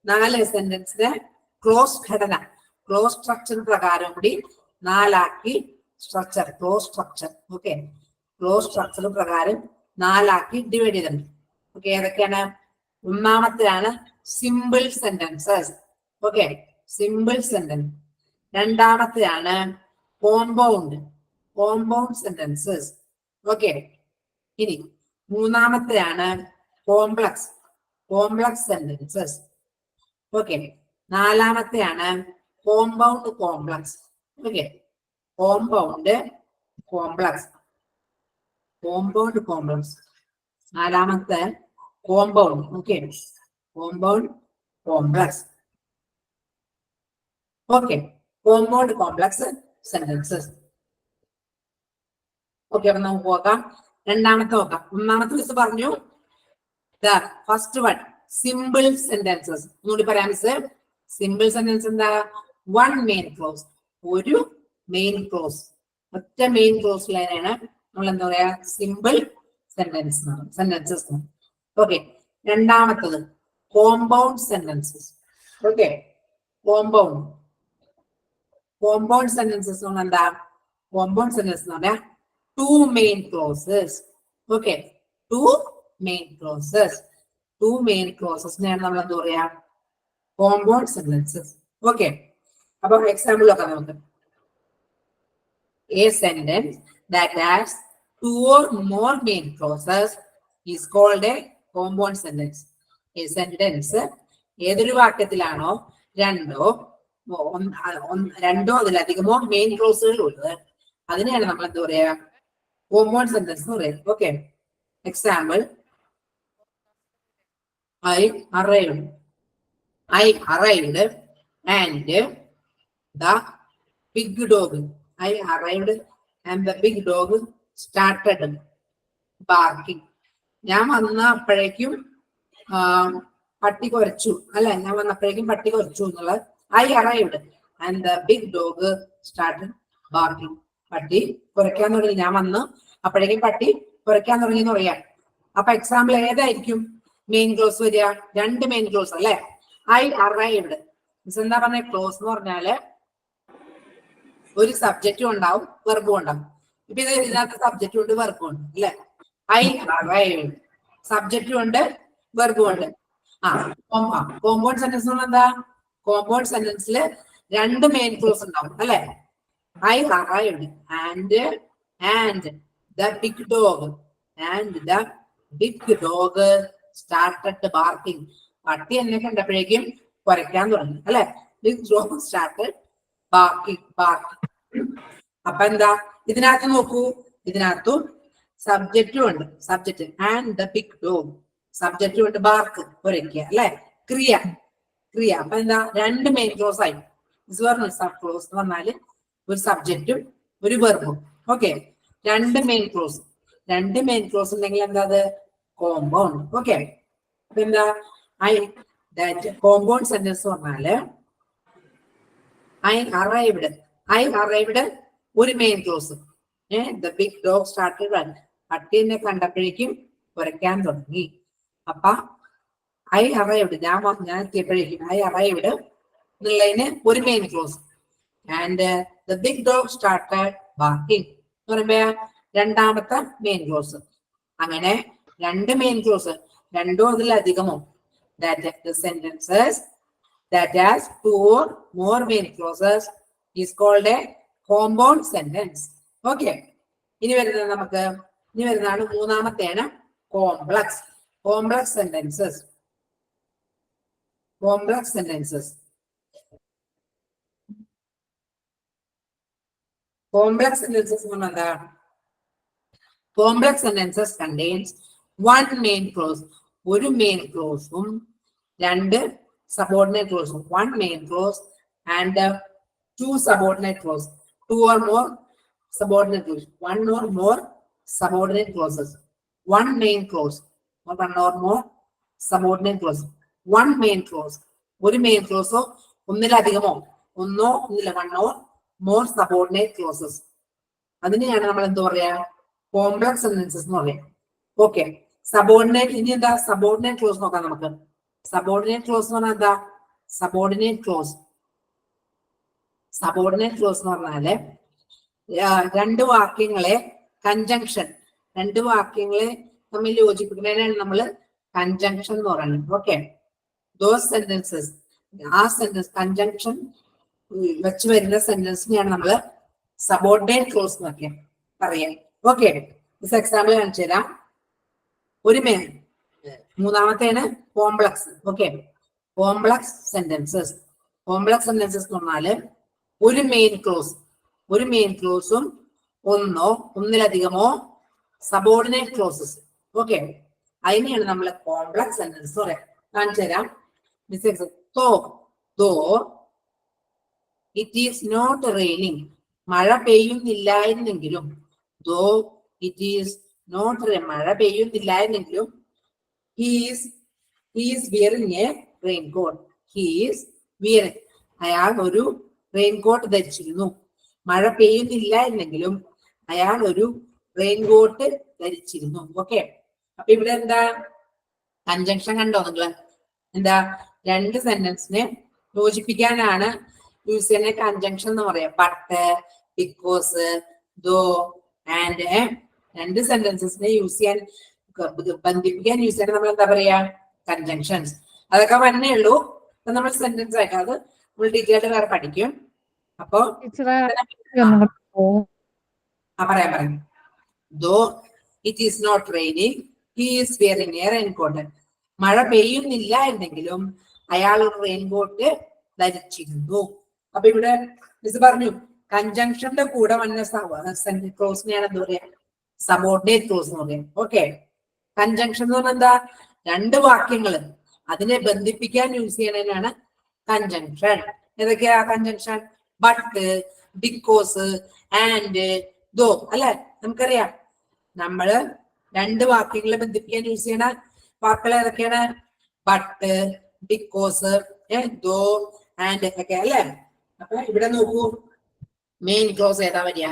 [SPEAKER 1] 4 സെന്റൻസിന് ക്ലോസ് സ്ട്രക്ചർ പ്രകാരം കൂടി 4 ആക്കി clause structure. Okay, clause structure പ്രകാരം 4 ആക്കി ഡിവൈഡ് ചെയ്തിട്ടുണ്ട്. ഓക്കെ, ഏതൊക്കെയാണ്? ഒന്നാമത്തെയാണ് simple sentences. Okay, simple sentence. രണ്ടാമത്തെയാണ് കോമ്പൗണ്ട് സെന്റൻസസ്. ഓക്കെ, ഇനി മൂന്നാമത്തെയാണ് കോംപ്ലക്സ് സെന്റൻസസ്. ഓക്കെ, നാലാമത്തെയാണ് compound complex. Okay, compound complex. നാലാമത്തെ compound. Okay, compound complex. Okay, compound complex sentences. Okay, അപ്പൊ നമുക്ക് നോക്കാം. രണ്ടാമത്തെ നോക്കാം. ഒന്നാമത്തെ മിസ് പറഞ്ഞു ഫസ്റ്റ് വൺ സിമ്പിൾ സെന്റൻസസ്. ഒന്നുകൂടി പറയാം മിസ്. സിമ്പിൾ സെന്റൻസ് എന്താ? വൺ മെയിൻ ക്ലോസ്, ഒരു മെയിൻ ക്ലോസ്, ഒറ്റ മെയിൻ ക്ലോസിലാണ് നമ്മൾ എന്താ പറയാ സിമ്പിൾ സെന്റൻസസ്. ഓക്കെ, രണ്ടാമത്തത് compound sentences. Okay, compound sentences എന്താ? കോമ്പൗണ്ട് സെന്റൻസ് എന്ന് പറഞ്ഞാൽ two main clauses. Okay, two main ക്ലോസസിനെയാണ് നമ്മൾ എന്താ പറയാ കോമ്പൗണ്ട് സെന്റൻസസ്. ഓക്കെ, അപ്പൊ എക്സാമ്പിൾ ഒക്കെ നമുക്ക്. A sentence that has two or more main clauses is called a compound sentence. A sentence ഏതൊരു വാക്യത്തിലാണോ രണ്ടോ അതിലധികമോ മെയിൻ ക്ലോസുകൾ ഉള്ളത് അതിനെയാണ് നമ്മൾ എന്താ പറയാ കോമ്പൗണ്ട് സെന്റൻസ് എന്ന് പറയുന്നത്. Okay, example I arrived and the big dog. I arrived and the big dog started barking. ഞാൻ വന്നപ്പോഴേക്കും പട്ടി കുരച്ചു, അല്ലെ? ഞാൻ വന്നപ്പോഴേക്കും പട്ടി കുരച്ചു എന്നുള്ളത് I arrived and the big dog started barking. പട്ടി കുരയ്ക്കാൻ തുടങ്ങി. ഞാൻ വന്നു അപ്പോഴേക്കും പട്ടി കുരയ്ക്കാൻ തുടങ്ങി എന്ന് പറയാം. അപ്പൊ എക്സാമ്പിൾ ഏതായിരിക്കും മെയിൻ ക്ലോസ് വരിക? രണ്ട് മെയിൻ ക്ലോസ് അല്ലെ? I arrived എന്താ പറഞ്ഞ ക്ലോസ് എന്ന് പറഞ്ഞാല് ഒരു സബ്ജക്റ്റും ഉണ്ടാവും വെർബും ഉണ്ടാവും. ഇപ്പൊ ഇതിനകത്ത് സബ്ജക്റ്റും ഉണ്ട് വെർബും ഉണ്ട് അല്ലെ? I arrived സബ്ജക്റ്റും ഉണ്ട് വെർബും ഉണ്ട്. കോമ്പൗണ്ട് സെന്റൻസ് എന്താ? കോമ്പൗണ്ട് സെന്റൻസിൽ രണ്ട് മെയിൻ ക്ലോസ് ഉണ്ടാവും അല്ലെ? I arrived and the big dog started barking. പട്ടി എന്നെ കണ്ടപ്പോഴേക്കും കുരയ്ക്കാൻ തുടങ്ങി അല്ലെ? Big dog started barking. അപ്പൊ എന്താ ഇതിനകത്ത് നോക്കൂ, ഇതിനകത്തും സബ്ജക്റ്റും ഉണ്ട്. Subject and the big dog, സബ്ജക്റ്റും ഉണ്ട് ബാർക്ക് കുരയ്ക്കുക അല്ലെ? ക്രിയ. അപ്പൊ എന്താ രണ്ട് മെയിൻ ക്ലോസ് ആയി. സബ് ക്ലോസ് എന്ന് പറഞ്ഞാല് ഒരു സബ്ജക്റ്റും ഒരു വെർബും. ഓക്കെ, രണ്ട് മെയിൻ ക്ലോസ് ഉണ്ടെങ്കിൽ എന്താ അത് കോമ്പൗണ്ട്. ഓക്കെ, അപ്പൊ എന്താ കോമ്പൗണ്ട് സെന്റൻസ് പറഞ്ഞാല് I arrived ഒരു main clause. The big dog started running. പട്ടി എന്നെ കണ്ടപ്പോഴേക്കും കുരയ്ക്കാൻ തുടങ്ങി. അപ്പൊ I arrived ഞാൻ എത്തിയപ്പോഴേക്കും I arrived എന്നുള്ളതിന് ഒരു main close. And the big dog started barking എന്ന് പറയുമ്പോ രണ്ടാമത്തെ മെയിൻ ക്ലോസ്. അങ്ങനെ രണ്ട് മെയിൻ ക്ലോസ്, രണ്ടോ അതിലധികമോ, the sentences that has two or more main clauses is called a compound sentence. Okay, ഇനി വരുന്നതാണ് മൂന്നാമത്തേണ് കോംപ്ലക്സ് സെന്റൻസസ്. കോംപ്ലക്സ് സെന്റൻസസ് എന്താ? Complex sentences contains one main clause, ഒരു മെയിൻ ക്ലോസും രണ്ട് subordinate clause, one main clause and two subordinate clause, two or more subordinate clause, one or more subordinate clauses, one main clause, one or more subordinate clause, one main clause, ഒരു main ക്ലോസോ ഒന്നിലധികമോ ഒന്നോ one or more subordinate clauses. അതിനെയാണ് നമ്മൾ എന്താ പറയാ complex sentences എന്ന് പറയാം. Okay, subordinate. ഇനി എന്താ സബോർഡിനേറ്റ് ക്ലോസ് നോക്കാം നമുക്ക്. സബോർഡിനേറ്റ് ക്ലോസ് എന്ന് പറഞ്ഞാൽ എന്താ? സബോർഡിനേറ്റ് ക്ലോസ് എന്ന് പറഞ്ഞാല് രണ്ട് വാക്യങ്ങളെ കൺജങ്ഷൻ, രണ്ട് വാക്യങ്ങളെ തമ്മിൽ യോജിപ്പിക്കുന്നതിനാണ് നമ്മൾ കൺജങ്ഷൻ എന്ന് പറയുന്നത്. ഓക്കെ, ദോസ് സെന്റൻസസ്, ആ സെന്റൻസ് കൺജങ്ഷൻ വെച്ച് വരുന്ന സെന്റൻസിനെയാണ് നമ്മൾ സബോർഡിനേറ്റ് ക്ലോസ് എന്നൊക്കെ പറയാം. ഓക്കെ, എക്സാമ്പിൾ കാണിച്ചു തരാം. മൂന്നാമത്തേണ് കോംപ്ലക്സ്. ഓക്കെ, കോംപ്ലക്സ് സെന്റൻസസ് എന്ന് പറഞ്ഞാല് ഒരു മെയിൻ ക്ലോസും ഒന്നോ ഒന്നിലധികമോ സബോർഡിനേറ്റ് ക്ലോസസ്. ഓക്കെ, അതിനെയാണ് നമ്മൾ കോംപ്ലക്സ് സെന്റൻസ് പറയാം. കാണിച്ചു തരാം. Miss though it is not raining, മഴ പെയ്യുന്നില്ലായിരുന്നെങ്കിലും, ദോ ഇറ്റ് ഈസ് നോട്ട് മഴ പെയ്യുന്നില്ലായിരുന്നെങ്കിലും, he is wearing a raincoat. He is wearing, അയാൾ ഒരു റെയിൻകോട്ട് ധരിച്ചിരുന്നു. മഴ പെയ്യുന്നില്ല എന്നെങ്കിലും അയാൾ ഒരു റെയിൻകോട്ട് ധരിച്ചിരുന്നു. ഓക്കെ, അപ്പൊ ഇവിടെ എന്താ കൺജങ്ഷൻ കണ്ടോ നിങ്ങള്? എന്താ, രണ്ട് സെന്റൻസിനെ യോജിപ്പിക്കാനാണ് യൂസ് ചെയ്യുന്ന കൺജങ്ഷൻ എന്ന് പറയാം. But, because, though and. രണ്ട് സെന്റൻസസിനെ യൂസ് ചെയ്യാൻ, ബന്ധിപ്പിക്കാൻ യൂസ് ചെയ്യാൻ നമ്മൾ എന്താ പറയാ? കൺജങ്ഷൻസ്. അതൊക്കെ വന്നേ ഉള്ളൂ. അപ്പൊ നമ്മൾ സെന്റൻസ് ആക്കാം, അത് നമ്മൾ ഡീറ്റെയിൽഡ് വേറെ പഠിക്കും. അപ്പൊ പറയാം. Though it is not raining, he is wearing a raincoat. മഴ പെയ്യുന്നില്ല എന്നെങ്കിലും അയാൾ ഒരു റെയിൻകോട്ട് ധരിച്ചിരുന്നു. അപ്പൊ ഇവിടെ മിസ് പറഞ്ഞു കൺജങ്ഷന്റെ കൂടെ വന്ന ക്ലോസിനെയാണ് എന്താ പറയാ? സബോർഡിനേറ്റ് ക്ലോസ് എന്ന് പറയാം. ഓക്കെ, കൺജങ്ഷൻ എന്ന് പറഞ്ഞാൽ എന്താ? രണ്ട് വാക്യങ്ങൾ അതിനെ ബന്ധിപ്പിക്കാൻ യൂസ് ചെയ്യുന്നതിനാണ് കൺജങ്ഷൻ. ഏതൊക്കെയാ കൺജങ്ഷൻ? ബട്ട്, ബിക്കോസ് ആൻഡ് ദോ. അല്ലെ, നമുക്കറിയാം നമ്മള് രണ്ട് വാക്യങ്ങളെ ബന്ധിപ്പിക്കാൻ യൂസ് ചെയ്യണ വാക്കുകൾ ഏതൊക്കെയാണ്? ബട്ട്, ബിക്കോസ്, ദോ ആൻഡ് ഒക്കെ അല്ലെ. അപ്പൊ ഇവിടെ നോക്കൂ, മെയിൻ ക്ലോസ് ഏതാ വരിക?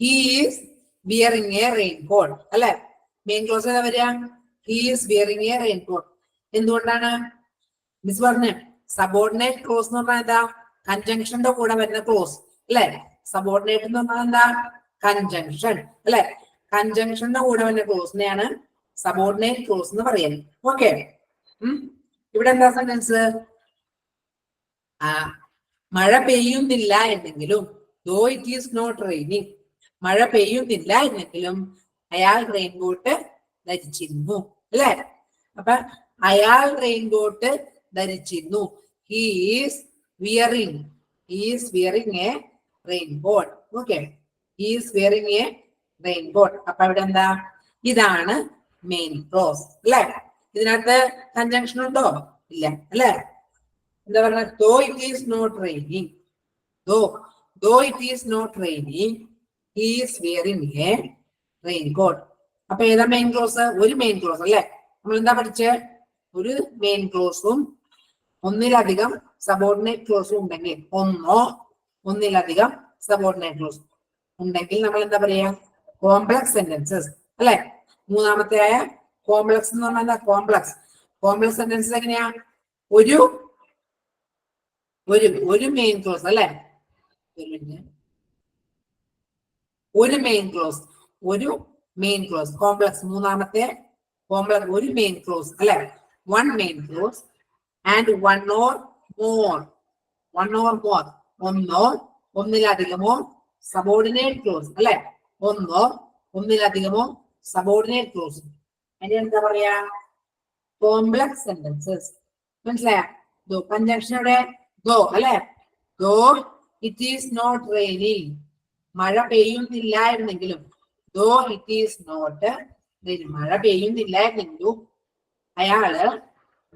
[SPEAKER 1] He is wearing a raincoat അല്ലെ. മെയിൻ ക്ലോസ് ഏതാ വരിക? He is wearing a raincoat. എന്തുകൊണ്ടാണ് മിസ് പറഞ്ഞത്? സബോർഡിനേറ്റ് ക്ലോസ് എന്ന് പറഞ്ഞാൽ എന്താ? കൺജങ്ഷന്റെ കൂടെ വരുന്ന ക്ലോസ് അല്ലെ. സബോർഡിനേറ്റ് എന്ന് പറഞ്ഞാൽ എന്താ? കൺജങ്ഷൻ അല്ലെ. കൺജങ്ഷന്റെ കൂടെ വരുന്ന ക്ലോസിനെയാണ് സബോർഡിനേറ്റ് ക്ലോസ് എന്ന് പറയുന്നത്. ഓക്കെ, ഇവിടെ എന്താ സെന്റൻസ്? മഴ പെയ്യുന്നില്ല എന്നെങ്കിലും, though it is not raining, മഴ പെയ്യുന്നില്ല എന്നെങ്കിലും അയാൾ റെയിൻകോട്ട് ധരിച്ചിരുന്നു അല്ലെ. അപ്പൊ അയാൾ റെയിൻകോട്ട് ധരിച്ചിരുന്നു. He is wearing a raincoat. Okay, he is wearing a raincoat. അപ്പൊ ഇവിടെ എന്താ? ഇതാണ് മെയിൻ ക്ലോസ് അല്ലെ. ഇതിനകത്ത് കൺജങ്ഷൻ ഉണ്ടോ? ഇല്ല അല്ലെ. എന്താ പറഞ്ഞ? Though it is not raining, though it is not raining, he is wearing a raincoat. അപ്പൊ ഏതാ മെയിൻ ക്ലോസ്? ഒരു മെയിൻ ക്ലോസ് അല്ലെ. നമ്മൾ എന്താ പഠിച്ചേ? ഒരു മെയിൻ ക്ലോസും ഒന്നിലധികം സബോർഡിനേറ്റ് ക്ലോസും ഉണ്ടെങ്കിൽ, ഒന്നിലധികം സബോർഡിനേറ്റ് ക്ലോസ് ഉണ്ടെങ്കിൽ നമ്മൾ എന്താ പറയാ? കോംപ്ലക്സ് സെന്റൻസസ് അല്ലെ. മൂന്നാമത്തെ ആയ കോംപ്ലക്സ് എന്ന് പറഞ്ഞാൽ എന്താ? കോംപ്ലക്സ് സെന്റൻസസ് എങ്ങനെയാ? ഒരു മെയിൻ ക്ലോസ് അല്ലെ. ഒരു മെയിൻ ക്ലോസ് കോംപ്ലക്സ്. മൂന്നാമത്തെ കോംപ്ലക്സ് ഒരു മെയിൻ ക്ലോസ് അല്ലെ. One main close and one or more, ഒന്നോ ഒന്നിലധികമോ സബോർഡിനേറ്റ് ക്ലോസ് അല്ലെ. ഒന്നോ ഒന്നിലധികമോ സബോർഡിനേറ്റ് ക്ലോസ്. അതിന് എന്താ പറയാ? Complex sentences. മനസ്സിലായ? കൺജങ്ഷനോടെ ദോ അല്ലെ. Though it is not raining, മഴ പെയ്യുന്നില്ലായിരുന്നെങ്കിലും, ദോ ഇറ്റ് ഈസ് നോട്ട്, മഴ പെയ്യുന്നില്ലായിരുന്നെങ്കിലും അയാള്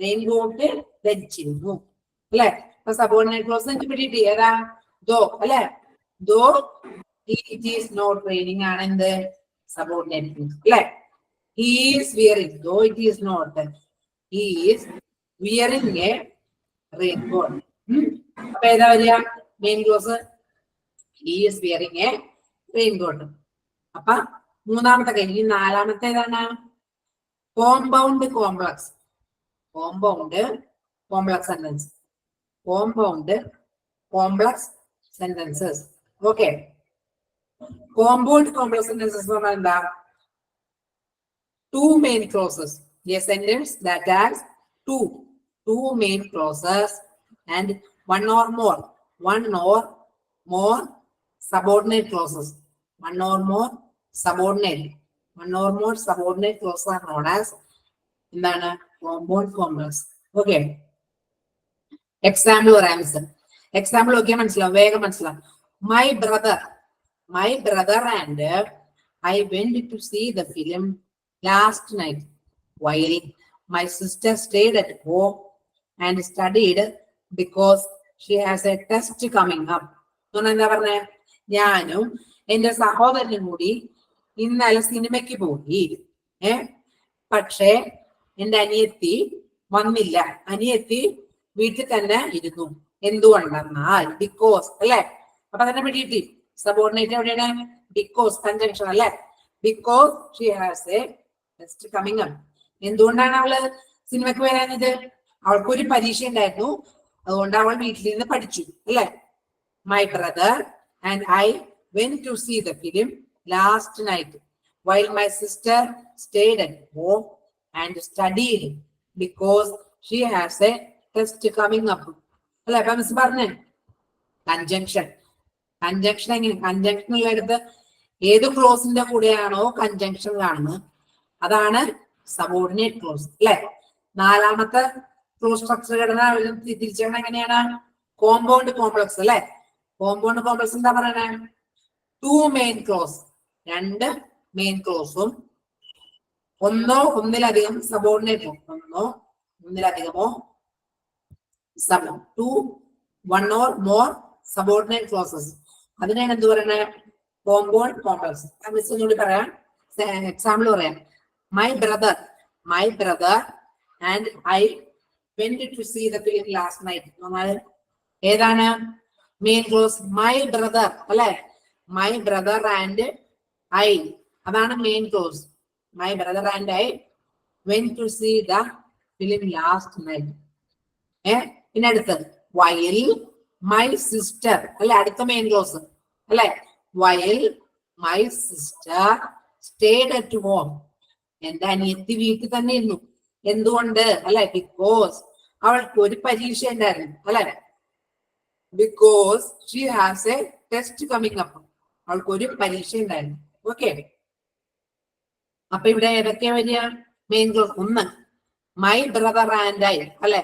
[SPEAKER 1] റെയിൻകോട്ട് ധരിച്ചിരുന്നു അല്ലെ. അപ്പൊ സബോർഡിനേറ്റ് ക്ലോസ് എനിക്ക് പിടിയിട്ട് ഏതാ? ദോ അല്ലെ. Though it is not raining ആണ് എന്ത്? സബോർഡിനേറ്റ് ക്ലോസ് അല്ലെ. He is wearing, though it is not, he is wearing a raincoat. അപ്പൊ ഏതാ വരിക? Main clause he is wearing a raincoat. അപ്പൊ മൂന്നാമത്തെ കഴിഞ്ഞ് നാലാമത്തെ ഏതാണ്? Compound complex sentence. Compound complex sentences. Okay, compound complex sentences എന്ന് പറഞ്ഞാൽ എന്താ? Two main clauses. A sentence that has two main clauses and one or more subordinate clauses. One or more subordinate clauses are known as compound complex. Okay. Example or answer. Example okay, വേഗം മനസ്സിലാവും. My brother and I went to see the film last night. While my sister stayed at home and studied because she has a test coming up. എന്താ പറഞ്ഞേ? ഞാനും എന്റെ സഹോദരനും കൂടി ഇന്നലെ സിനിമയ്ക്ക് പോയി. പക്ഷേ എന്റെ അനിയത്തി വന്നില്ല. അനിയത്തി വീട്ടിൽ തന്നെ ഇരുന്നു. എന്തുകൊണ്ടെന്നാൽ ബിക്കോസ് അല്ലെ? അപ്പൊ തന്നെ പിടികിട്ടി. സബോർഡിനേറ്റ് എവിടെയാണ്? ബിക്കോസ് കൺജങ്ഷൻ അല്ലെ? Because she has A test coming up. എന്തുകൊണ്ടാണ് അവള് സിനിമയ്ക്ക് വരാഞ്ഞത്? അവൾക്കൊരു പരീക്ഷ ഉണ്ടായിരുന്നു, അതുകൊണ്ട് അവൾ വീട്ടിൽ നിന്ന് പഠിച്ചു അല്ലെ? My brother and I went to see the film last night while my sister stayed at home and studied because she has a test coming up. അല്ലെ? അപ്പൊ മിസ് പറഞ്ഞേ കൺജങ്ഷൻ. കൺജങ്ഷൻ എങ്ങനെ? കൺജങ്ഷനുള്ള എടുത്ത് ഏത് ക്ലോസിന്റെ കൂടെയാണോ കൺജങ്ഷൻ കാണുന്നത് അതാണ് സബോർഡിനേറ്റ് ക്ലോസ് അല്ലെ? നാലാമത്തെ ക്ലോസ് സ്ട്രക്ചർ ഘടന തിരിച്ചറിയണം എങ്ങനെയാണ്? കോമ്പൗണ്ട് കോംപ്ലക്സ് അല്ലെ? കോമ്പൗണ്ട് കോംപ്ലക്സ് എന്താ പറയണേ? ടു മെയിൻ ക്ലോസ്, രണ്ട് മെയിൻ ക്ലോസും ഒന്നോ ഒന്നിലധികം സബോർഡിനേറ്റും, ഒന്നോ ഒന്നിലധികമോ two one or more subordinate clauses, അതിനാണ് എന്ത് പറയണേ? Compound complex. മിസ് ഒന്നുകൂടി പറയാം, എക്സാമ്പിൾ പറയാം. My brother and I went to see the film last night. ഏതാണ് മെയിൻ ക്ലോസ്? മൈ ബ്രദർ അല്ലെ? മൈ ബ്രദർ ആൻഡ് ഐ, അതാണ് main clause. My brother and I went to see the film last night. പിന്നെ അടുത്തത് while my sister അല്ലെ? അടുത്ത main clause അല്ലെ? while my sister stayed at home. എന്റെ അനിയത്തി വീട്ടിൽ തന്നെ ഇരുന്നു. എന്തുകൊണ്ട് അല്ലെ? ബിക്കോസ് അവൾക്ക് ഒരു പരീക്ഷ ഉണ്ടായിരുന്നു അല്ലെ? Because she has A test coming up. അവൾക്ക് ഒരു പരീക്ഷ ഉണ്ടായിരുന്നു. ഓക്കെ, അപ്പൊ ഇവിടെ ഏതൊക്കെയാ വരിക? മെയിൻ ക്ലോസ് ഒന്ന് മൈ ബ്രദർ ആൻഡ് ഐ അല്ലെ?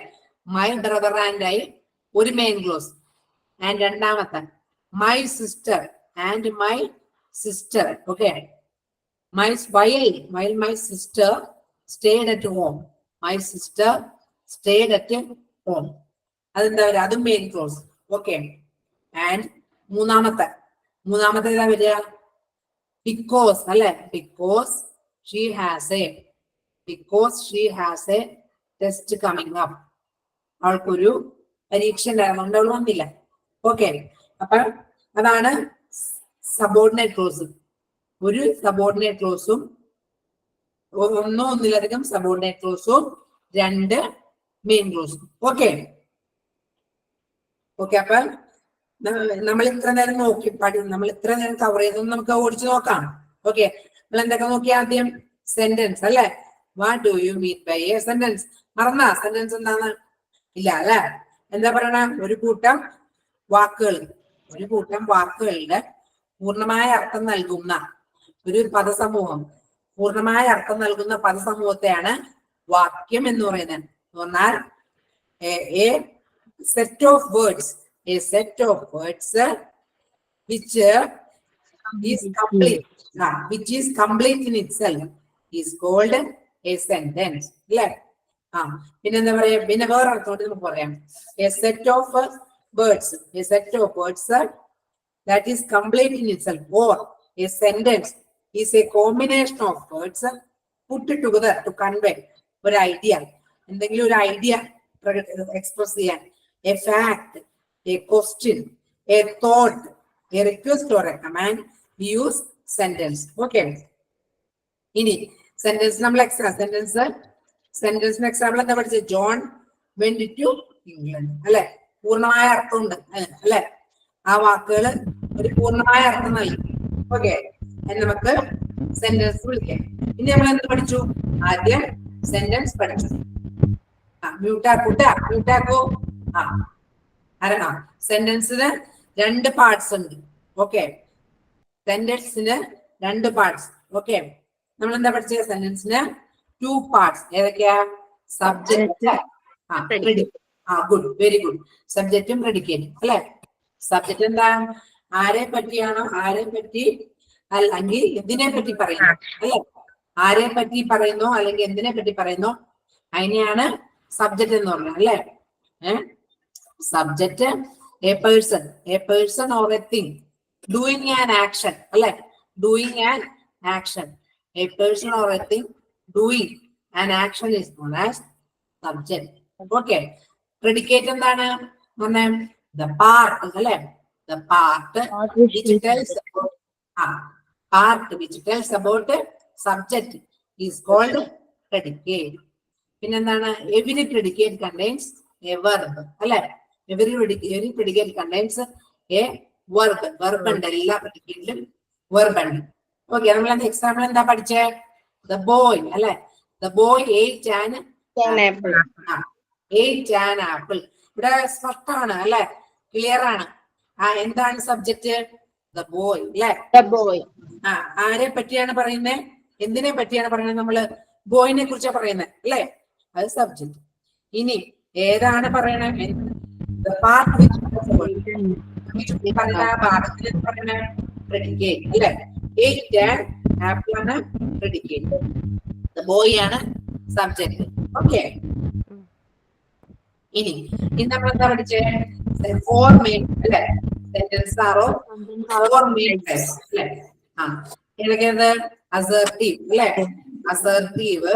[SPEAKER 1] മൈ ബ്രദർ ആൻഡ് ഐ ഒരു മെയിൻ ക്ലോസ്. ആൻഡ് രണ്ടാമത്തെ my sister and my sister. Okay, while my sister stayed at home. My sister stayed at home. അതെന്താ വരിക? അതും മെയിൻ ക്ലോസ്. ഓക്കെ, ആൻഡ് മൂന്നാമത്തെ ഏതാ വരിക? Because അല്ലെ? Because she has A test coming up. അവൾക്കൊരു പരീക്ഷ ഉണ്ടായിരുന്നു, അവൾ വന്നില്ല. ഓക്കെ, അപ്പൊ അതാണ് സബോർഡിനേറ്റ് ക്ലോസ്. ഒരു സബോർഡിനേറ്റ് ക്ലോസും ഒന്നോ ഒന്നിലധികം സബോർഡിനേറ്റ് ക്ലോസും രണ്ട് മെയിൻ ക്ലോസും. ഓക്കെ, അപ്പൊ നമ്മൾ ഇത്ര നേരം നമ്മൾ ഇത്ര നേരം കവർ ചെയ്തൊന്നും നമുക്ക് ഓടിച്ചു നോക്കാം. ഓക്കെ, നമ്മൾ എന്തൊക്കെ നോക്കി? ആദ്യം സെന്റൻസ് അല്ലെ? What do you mean by a sentence? മറന്നാ സെന്റൻസ് എന്താന്ന്? ഇല്ല അല്ലെ? എന്താ പറയണ? ഒരു കൂട്ടം വാക്കുകളുടെ പൂർണ്ണമായ അർത്ഥം നൽകുന്ന ഒരു പദസമൂഹം, പൂർണ്ണമായ അർത്ഥം നൽകുന്ന പദസമൂഹത്തെയാണ് വാക്യം എന്ന് പറയുന്നത്. എന്നാൽ A set of words which is complete in itself is called a sentence. അല്ലെ? പിന്നെന്താ പറയാ? പിന്നെ വേറെ അർത്ഥത്തോട്ട് നമുക്ക് പറയാം. A set of words that is complete in itself, or a sentence is a combination of words put together to convey ഒരു idea. എന്തെങ്കിലും ഒരു ഐഡിയ എക്സ്പ്രസ് ചെയ്യാൻ. A fact, a question, a thought, a request or a command, we use sentence. Okay, ഇനി sentence നമ്മൾ സെന്റൻസിന് example എന്താ പഠിച്ചത്? John went to England അല്ലെ? പൂർണ്ണമായ അർത്ഥമുണ്ട് അല്ലെ? ആ വാക്കുകൾ ഒരു പൂർണ്ണമായ അർത്ഥം നൽകി. ഓക്കെ, നമുക്ക് സെന്റൻസ് വിളിക്കാം. ഇനി നമ്മൾ എന്ത് പഠിച്ചു? ആദ്യം സെന്റൻസ് പഠിച്ചു. മ്യൂട്ടാക്കോ. സെന്റൻസിന് രണ്ട് പാർട്സ് ഉണ്ട്. ഓക്കെ, സെന്റൻസിന് രണ്ട് പാർട്സ്. ഓക്കെ, നമ്മൾ എന്താ പഠിച്ചത്? സെന്റൻസിന് 2 പാർട്സ്. ഏതൊക്കെയാ? Subject, good, very good. സബ്ജക്റ്റും പ്രെഡിക്കേറ്റും അല്ലെ? സബ്ജക്റ്റ് എന്താ? ആരെ പറ്റിയാണോ, ആരെ പറ്റി അല്ലെങ്കിൽ എന്തിനെ പറ്റി പറയുന്നു അല്ലെ? ആരെ പറ്റി പറയുന്നു അല്ലെങ്കിൽ എന്തിനെ പറ്റി പറയുന്നു അതിനെയാണ് സബ്ജക്റ്റ് എന്ന് പറഞ്ഞത് അല്ലെ. Subject a person or a thing doing an action അല്ലെ. Doing an action, a person or a thing doing an action is known as subject. Okay. Predicate എന്താണ് പറഞ്ഞേ? ദ പാർട്ട് അല്ലെ. The part which tells about subject is called predicate. പിന്നെന്താണ്? Every predicate contains a verb അല്ലെ. Every predicate contains a verb. verb ഉണ്ട്, എല്ലാ predicateലും verb ഉണ്ട്. ഓക്കെ. നമ്മൾ എക്സാമ്പിൾ എന്താ പഠിച്ചേ? The boy അല്ലെ. The boy ate an apple. ഇവിടെ സ്പഷ്ടമാണ് അല്ലെ, ക്ലിയർ ആണ്. എന്താണ് സബ്ജക്റ്റ്? ദ ബോയ് അല്ലെ. ആരെ പറ്റിയാണ് പറയുന്നത്? എന്തിനെ പറ്റിയാണ് പറയുന്നത്? നമ്മള് ബോയിനെ കുറിച്ചാണ് പറയുന്നത് അല്ലെ. അത് സബ്ജക്റ്റ്. ഇനി ഏതാണ് പറയണത്? പാഠത്തിൽ പറയുന്ന പ്രെഡിക്കേറ്റ് അല്ലെ. ആപ്പിൾ ആണ് പ്രെഡിക്കേറ്റ്, ദ ബോയ് ആണ് സബ്ജക്റ്റ്. ഓക്കെ. ഇനി നമ്മൾ എന്താ പഠിച്ചേ? ഫോർ മെയിൻ അല്ലെ. സെന്റൻസ് ആറോ ഫോർ മെയിൻ ടൈപ്സ് അല്ലെ. ഏതൊക്കെയത്? അസർട്ടീവ് അല്ലെ. അസർട്ടീവ്,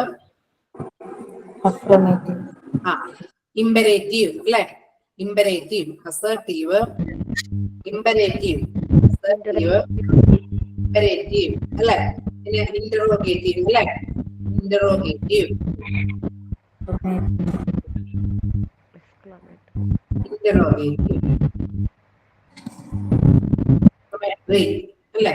[SPEAKER 1] ഇമ്പരേറ്റീവ് അല്ലെ. Imperative, assertive, imperative, assertive, imperative അല്ലെ. പിന്നെ ഇന്ററോഗേറ്റീവ് അല്ലെ. ഇന്ററോഗേറ്റീവ്, interrogative, അല്ലെ.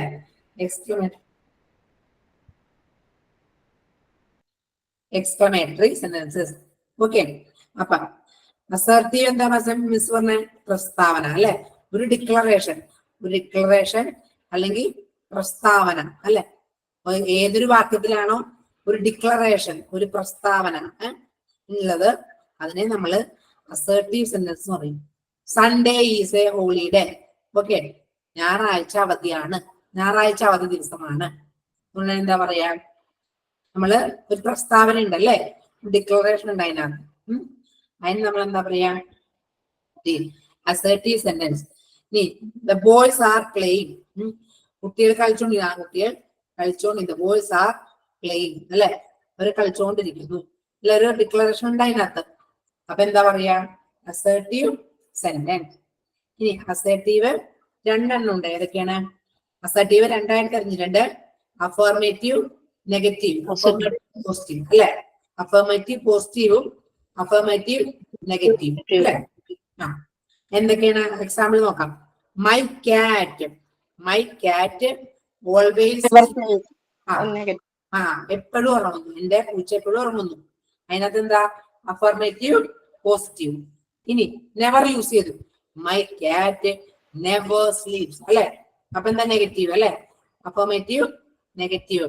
[SPEAKER 1] Exclamatory sentences. ഓക്കെ. അപ്പൊ അസർട്ടീവ് എന്താ മിസ് പറഞ്ഞ? പ്രസ്താവന അല്ലെ. ഒരു ഡിക്ലറേഷൻ, അല്ലെങ്കിൽ പ്രസ്താവന അല്ലെ. ഏതൊരു വാക്യത്തിലാണോ ഒരു ഡിക്ലറേഷൻ, ഒരു പ്രസ്താവന ഉള്ളത്, അതിനെ നമ്മള് അസർട്ടീവ് സെന്റൻസ് എന്ന് പറയും. Sunday is A holiday. Okay. ഞായറാഴ്ച അവധിയാണ്, ഞായറാഴ്ച അവധി ദിവസമാണ്. എന്താ പറയാ? നമ്മള് ഒരു പ്രസ്താവന ഉണ്ടല്ലേ, ഡിക്ലറേഷൻ ഉണ്ട് അതിനകത്ത്. അതിന് നമ്മൾ എന്താ പറയാ? Assertive sentence. The boys are playing. കുട്ടികൾ കളിച്ചോണ്ടിരിക്കുക, കുട്ടികൾ കളിച്ചോണ്ടിരിക്കുക. ബോയ്സ് ആർ പ്ലേയിങ് അല്ലെ. അവര് കളിച്ചോണ്ടിരിക്കുന്നു. അല്ലെ, ഒരു ഡിക്ലറേഷൻ ഉണ്ട് അതിനകത്ത്. അപ്പൊ എന്താ പറയാ? Assertive sentence. ഇനി അസർട്ടീവ് രണ്ടെണ്ണം ഉണ്ട്. ഏതൊക്കെയാണ് അസർട്ടീവ്? രണ്ടായിട്ട് തിരിഞ്ഞിട്ടുണ്ട്. അഫർമേറ്റീവ്, നെഗറ്റീവ്, പോസിറ്റീവ് അല്ലെ. അഫർമേറ്റീവ് പോസിറ്റീവും അഫർമേറ്റീവ് നെഗറ്റീവ് അല്ലെ. എന്തൊക്കെയാണ് എക്സാമ്പിൾ നോക്കാം. മൈ ക്യാറ്റ് ഓൾവേസ് എപ്പോഴും ഉറങ്ങുന്നു. എന്റെ പൂച്ച എപ്പോഴും ഉറങ്ങുന്നു. അതിനകത്ത് എന്താ? Affirmative positive. ഇനി നെവർ യൂസ് ചെയ്തു. മൈ ക്യാറ്റ് നെവർ സ്ലീപ്സ് അല്ലെ. അപ്പൊ എന്താ? നെഗറ്റീവ് അല്ലെ. Affirmative negative.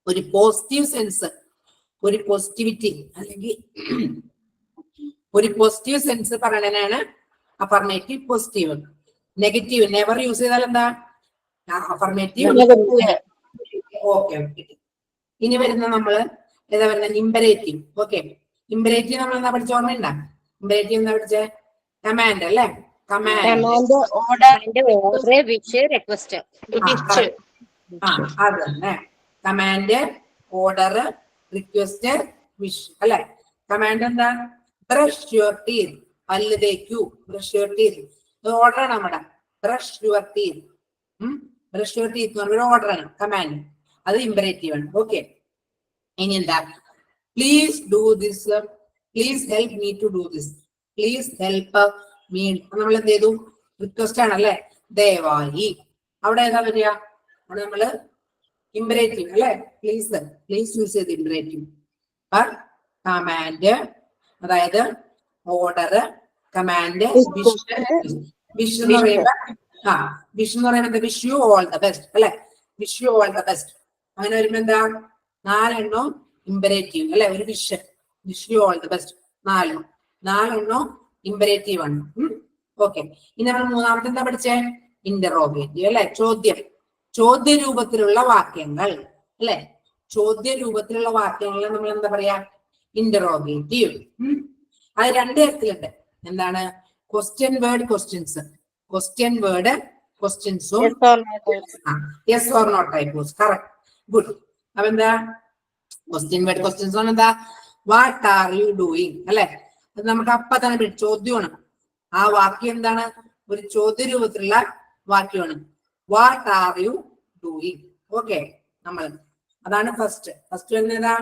[SPEAKER 1] ഒരു പോസിറ്റീവ് സെൻസ്, ഒരു പോസിറ്റിവിറ്റി അല്ലെങ്കിൽ ഒരു പോസിറ്റീവ് സെൻസ് പറയണനാണ് affirmative positive. Negative never use ചെയ്താൽ എന്താ? അഫർമേറ്റീവ്. ഓക്കെ. ഇനി വരുന്ന നമ്മള് ഏതാ വരുന്നത്? ഇമ്പരേറ്റീവ്. ഓക്കെ. ഇമ്പരേറ്റീവ് നമ്മൾ എന്താ പഠിച്ച? ഓർമ്മയുണ്ട? ഇമ്പരേറ്റീവ് എന്താ പഠിച്ചേ? കമാൻഡ് അല്ലെ. കമാൻഡ്, അത് തന്നെ. കമാൻഡ്, ഓർഡർ, റിക്വസ്റ്റ്, വിഷ് അല്ലെ. കമാൻഡ് എന്താ? ബ്രഷ് യുവർ ടീത്ത്, പല്ല് തേക്കൂ. ബ്രഷ് യുവർ ടീത്ത് ഓർഡർ ആണ് നമ്മുടെ. Brush your teeth, brush your teeth എന്ന് പറഞ്ഞ ഓർഡർ ആണ്, കമാൻഡ്. അത് ഇമ്പരേറ്റീവ് ആണ്. ഓക്കെ. ഇനി എന്താ? Please do this, please help me to do this, please help me. നമ്മൾ എന്ത് ചെയ്തു? റിക്വസ്റ്റ് ആണല്ലേ. ദയവായി. അവിടെ ഏതാ വരിക? അവിടെ നമ്മള് ഇമ്പരേറ്റീവ് അല്ലെ. പ്ലീസ് യൂസ് ചെയ്ത് ഇമ്പരേറ്റീവ്. കമാൻഡ്, അതായത് ഓർഡർ, കമാൻഡ്, വിഷ് എന്ന് പറയുമ്പോ വിഷ് എന്ന് പറയുന്നത് wish you all the best അല്ലെ. Wish you all the best. അങ്ങനെ വരുമ്പോ എന്താ? 4 എണ്ണോ ഇമ്പരേറ്റീവ് അല്ലെ. ഒരു wish you all the best 4 എണ്ണോ ഇമ്പരേറ്റീവ് ആണ്. ഓക്കെ. ഇനി നമ്മൾ മൂന്നാമത്തെ എന്താ പഠിച്ചേ? ഇന്ററോഗേറ്റീവ് അല്ലെ. ചോദ്യ രൂപത്തിലുള്ള വാക്യങ്ങൾ അല്ലെ. ചോദ്യ രൂപത്തിലുള്ള വാക്യങ്ങൾ നമ്മൾ എന്താ പറയാ? ഇന്ററോഗേറ്റീവ്. അത് രണ്ട് തരത്തിലുണ്ട്. എന്താണ്? Question word questions, question word ക്വസ്റ്റ്യൻസും yes or no types. Correct, good. അപ്പൊ എന്താ ക്വസ്റ്റ്യൻ വേർഡ് ക്വസ്റ്റ്യൻസ് എന്താ? വാട്ട് ആർ യു ഡൂയിങ് അല്ലെ? അത് നമുക്ക് അപ്പൊ തന്നെ ചോദ്യമാണ്. ആ വാക്യം എന്താണ്? ഒരു ചോദ്യ രൂപത്തിലുള്ള വാക്യമാണ്. What are you doing. Okay, നമ്മൾ അതാണ് ഫസ്റ്റ് എന്നതാ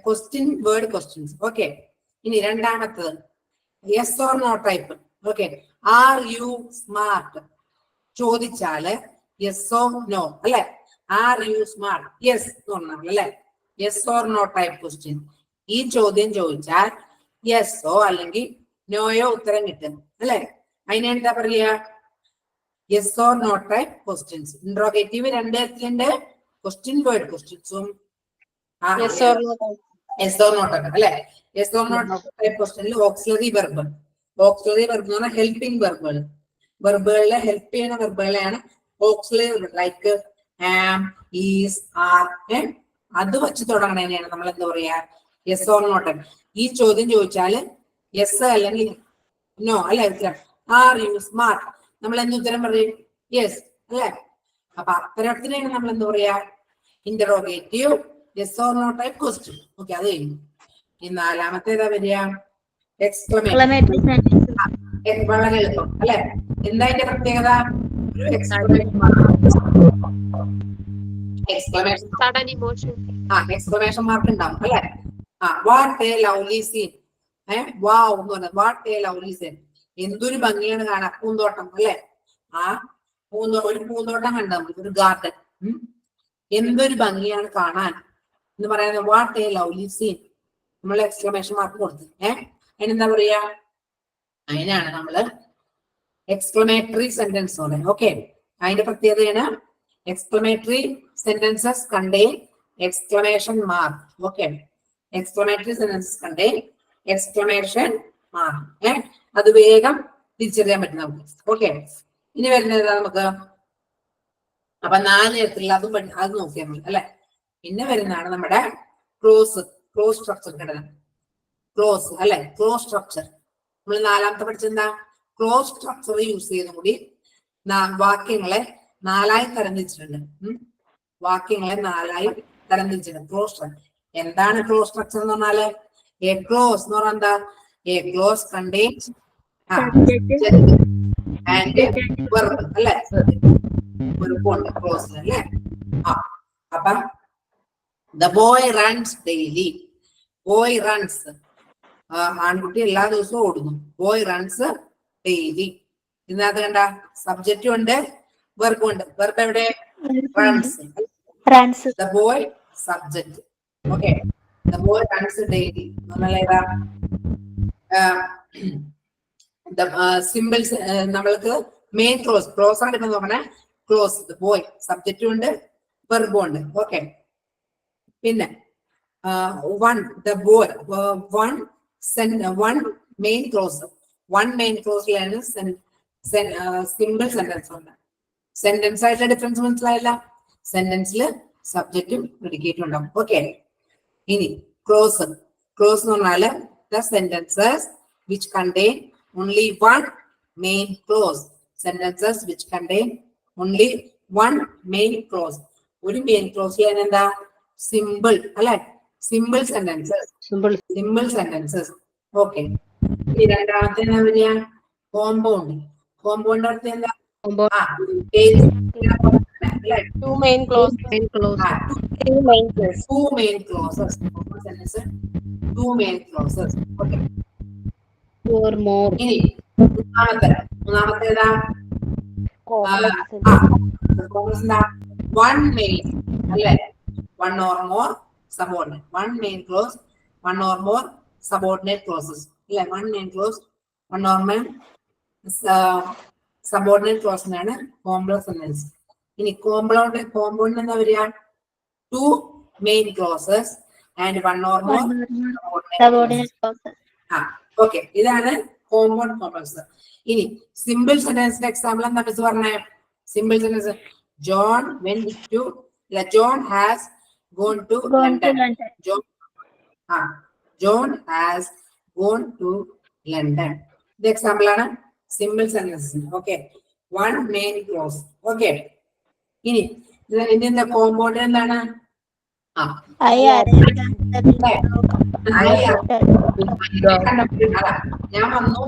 [SPEAKER 1] ക്വസ്റ്റ്യൻ വേർഡ് ക്വസ്റ്റ്യൻസ്. ഓക്കെ, ഇനി രണ്ടാമത്തത് yes or no type. Okay, are you smart ചോദിച്ചാല് യെസ് ഓർ നോ അല്ലെ? Are you smart? യെസ് എന്ന് പറഞ്ഞാൽ അല്ലെ? Yes or no type question. ഈ ചോദ്യം ചോദിച്ചാൽ യെസ്സോ അല്ലെങ്കിൽ നോയോ ഉത്തരം കിട്ടും അല്ലെ? അതിനെന്താ പറയാ? Yes or no type questions. Interrogative രണ്ട് തരത്തിലുണ്ട്, ക്വസ്റ്റ്യൻ വേർഡ് ക്വസ്റ്റ്യൻസും യെസ് ഓർ നോ ടൈപ്പ് അല്ലെ? യെസ് ഓർ നോ ടൈപ്പ് ക്വസ്റ്റ്യനിൽ ഓക്സിലറി വെർബ്. ഓക്സിലറി വെർബ് എന്ന് പറഞ്ഞാൽ ഹെൽപ്പിംഗ് വെർബുകൾ. വെർബുകളിലെ ഹെൽപ്പ് ചെയ്യുന്ന വെർബുകളെയാണ് auxiliary verb. Like am, is, are. അത് വെച്ച് തുടങ്ങണേനെയാണ് നമ്മൾ എന്താ പറയാ? Yes or no type. ഈ ചോദ്യം ചോദിച്ചാല് യെസ് അല്ലെങ്കിൽ നോ അല്ലെ ഉത്തരം. Are you smart? നമ്മൾ എന്ത് ഉത്തരം പറയും? യെസ് അല്ലെ? അപ്പൊ അത്തരത്തിനാണ് നമ്മൾ എന്താ പറയാ? Interrogative yes or no type question. Okay, അത് കഴിഞ്ഞു. ഈ നാലാമത്തെ ഏതാ വരിക? എക്സ്ക്ലമേറ്ററി. വളരെ എളുപ്പം അല്ലെ? എന്താ അതിന്റെ പ്രത്യേകത? ഒരു എക്സ്ക്ലമേഷൻ മാർക്ക് ഉണ്ടാവും അല്ലെ? What a lovely scene. Wow എന്ന് പറഞ്ഞത് വാട്ട് എ ലവ്ലി സീൻ. എന്തൊരു ഭംഗിയാണ് കാണാൻ. പൂന്തോട്ടം അല്ലെ? ഒരു പൂന്തോട്ടം കണ്ട നമുക്ക്, ഒരു ഗാർഡൻ. എന്തൊരു ഭംഗിയാണ് കാണാൻ എന്ന് പറയുന്നത് വാട്ട് എ ലവ്ലി സീൻ. നമ്മൾ എക്സ്ക്ലമേഷൻ മാർക്ക് കൊടുത്തു. അതിനെന്താ പറയാ? അതിനാണ് നമ്മള് എക്സ്ക്ലമേറ്ററി സെന്റൻസ് പറയുന്നത്. ഓക്കെ, അതിന്റെ പ്രത്യേകതയാണ് exclamatory sentences contain exclamation mark. Okay, exclamatory sentences contain exclamation mark. അത് വേഗം തിരിച്ചറിയാൻ പറ്റും നമുക്ക്. ഓക്കെ, ഇനി വരുന്നത് നമുക്ക് അപ്പൊ 4 തരത്തിലുള്ള അത് നോക്കിയാൽ മതി അല്ലെ? പിന്നെ വരുന്നതാണ് നമ്മുടെ ക്ലോസ് സ്ട്രക്ചർ ഘടന. ക്ലോസ് അല്ലെ? ക്ലോസ് സ്ട്രക്ചർ നമ്മൾ നാലാമത്തെ പഠിച്ചെന്താ? ക്ലോസ് സ്ട്രക്ചർ യൂസ് ചെയ്തും കൂടി വാക്യങ്ങളെ 4ആയി തരംതിരിച്ചിട്ടുണ്ട്. വാക്യങ്ങളെ 4ആയി തരംതിരിച്ചിട്ടുണ്ട്. ക്ലോസ് സ്ട്രക്ചർ എന്താണ്? ക്ലോസ് സ്ട്രക്ചർ എന്ന് പറഞ്ഞാല് എ ക്ലോസ് എന്ന് പറഞ്ഞാൽ എന്താ? A close contains and verb അല്ലെ? വെർബുണ്ട് ക്ലോസ് അല്ലെ? അപ്പൊ the boy runs daily. Boy runs, ആൺകുട്ടി എല്ലാ ദിവസവും ഓടുന്നു. Boy runs daily. ഇതിനകത്ത് കണ്ട സബ്ജക്റ്റും ഉണ്ട്, വെർബും ഉണ്ട്. വെർബ് എവിടെ? Runs. The boy subject. Okay, the boy runs daily. നമ്മളേതാ സിമ്പിൾസ്? നമ്മൾക്ക് മെയിൻ ക്ലോസ് ആണ് കിട്ടുന്നത്. പറഞ്ഞാൽ ക്ലോസ് ദ ബോയ് സബ്ജക്റ്റും ഉണ്ട്, വെർബും ഉണ്ട്. ഓക്കെ, പിന്നെ the boy one main clause. One main ക്ലോസിലാണ് സിമ്പിൾ സെന്റൻസ് ഉണ്ട്. സെന്റൻസ് ആയിട്ടുള്ള ഡിഫറൻസ് മനസ്സിലായില്ല? സെന്റൻസിൽ സബ്ജക്റ്റും പ്രെഡിക്കേറ്റും ഉണ്ടാവും. ഓക്കെ, ഇനി ക്ലോസ് എന്ന് പറഞ്ഞാല് the sentences which contain only one main clause. Sentences which contain only one main clause. ഒരു മെയിൻ ക്ലോസ് എന്താ? സിമ്പിൾ അല്ലെ? Simple sentences. ഓക്കെ, ഈ രണ്ടാമത്തെ എന്താ വരിക? കോമ്പൗണ്ട്. കോമ്പൗണ്ട് അർത്ഥം എന്താ?
[SPEAKER 4] Two main clauses.
[SPEAKER 1] Okay,
[SPEAKER 2] or more.
[SPEAKER 1] ഇനി മൂന്നാമത്തേതാ? വൺ മെയിൻ അല്ലെ? One or more subordinate. One main clause, one or more subordinate clauses അല്ലെ? One main clause, one or more subordinate ക്ലോസിനാണ് കോംപ്ലക്സ് സെന്റൻസ്. ഇനി compound എന്താ വരിക? Two main clauses and one or more subordinate clauses. Okay, ഇതാണ് compound complex. ഇനി simple സെന്റൻസിന്റെ example എന്താ miss പറഞ്ഞേ? Simple sentence John has gone to London. John has gone to London. ഇത് എക്സാമ്പിൾ ആണ്, simple sentences. Okay, one main close. Okay, ഇനി എന്താ compound എന്താണ്? ഞാൻ വന്നു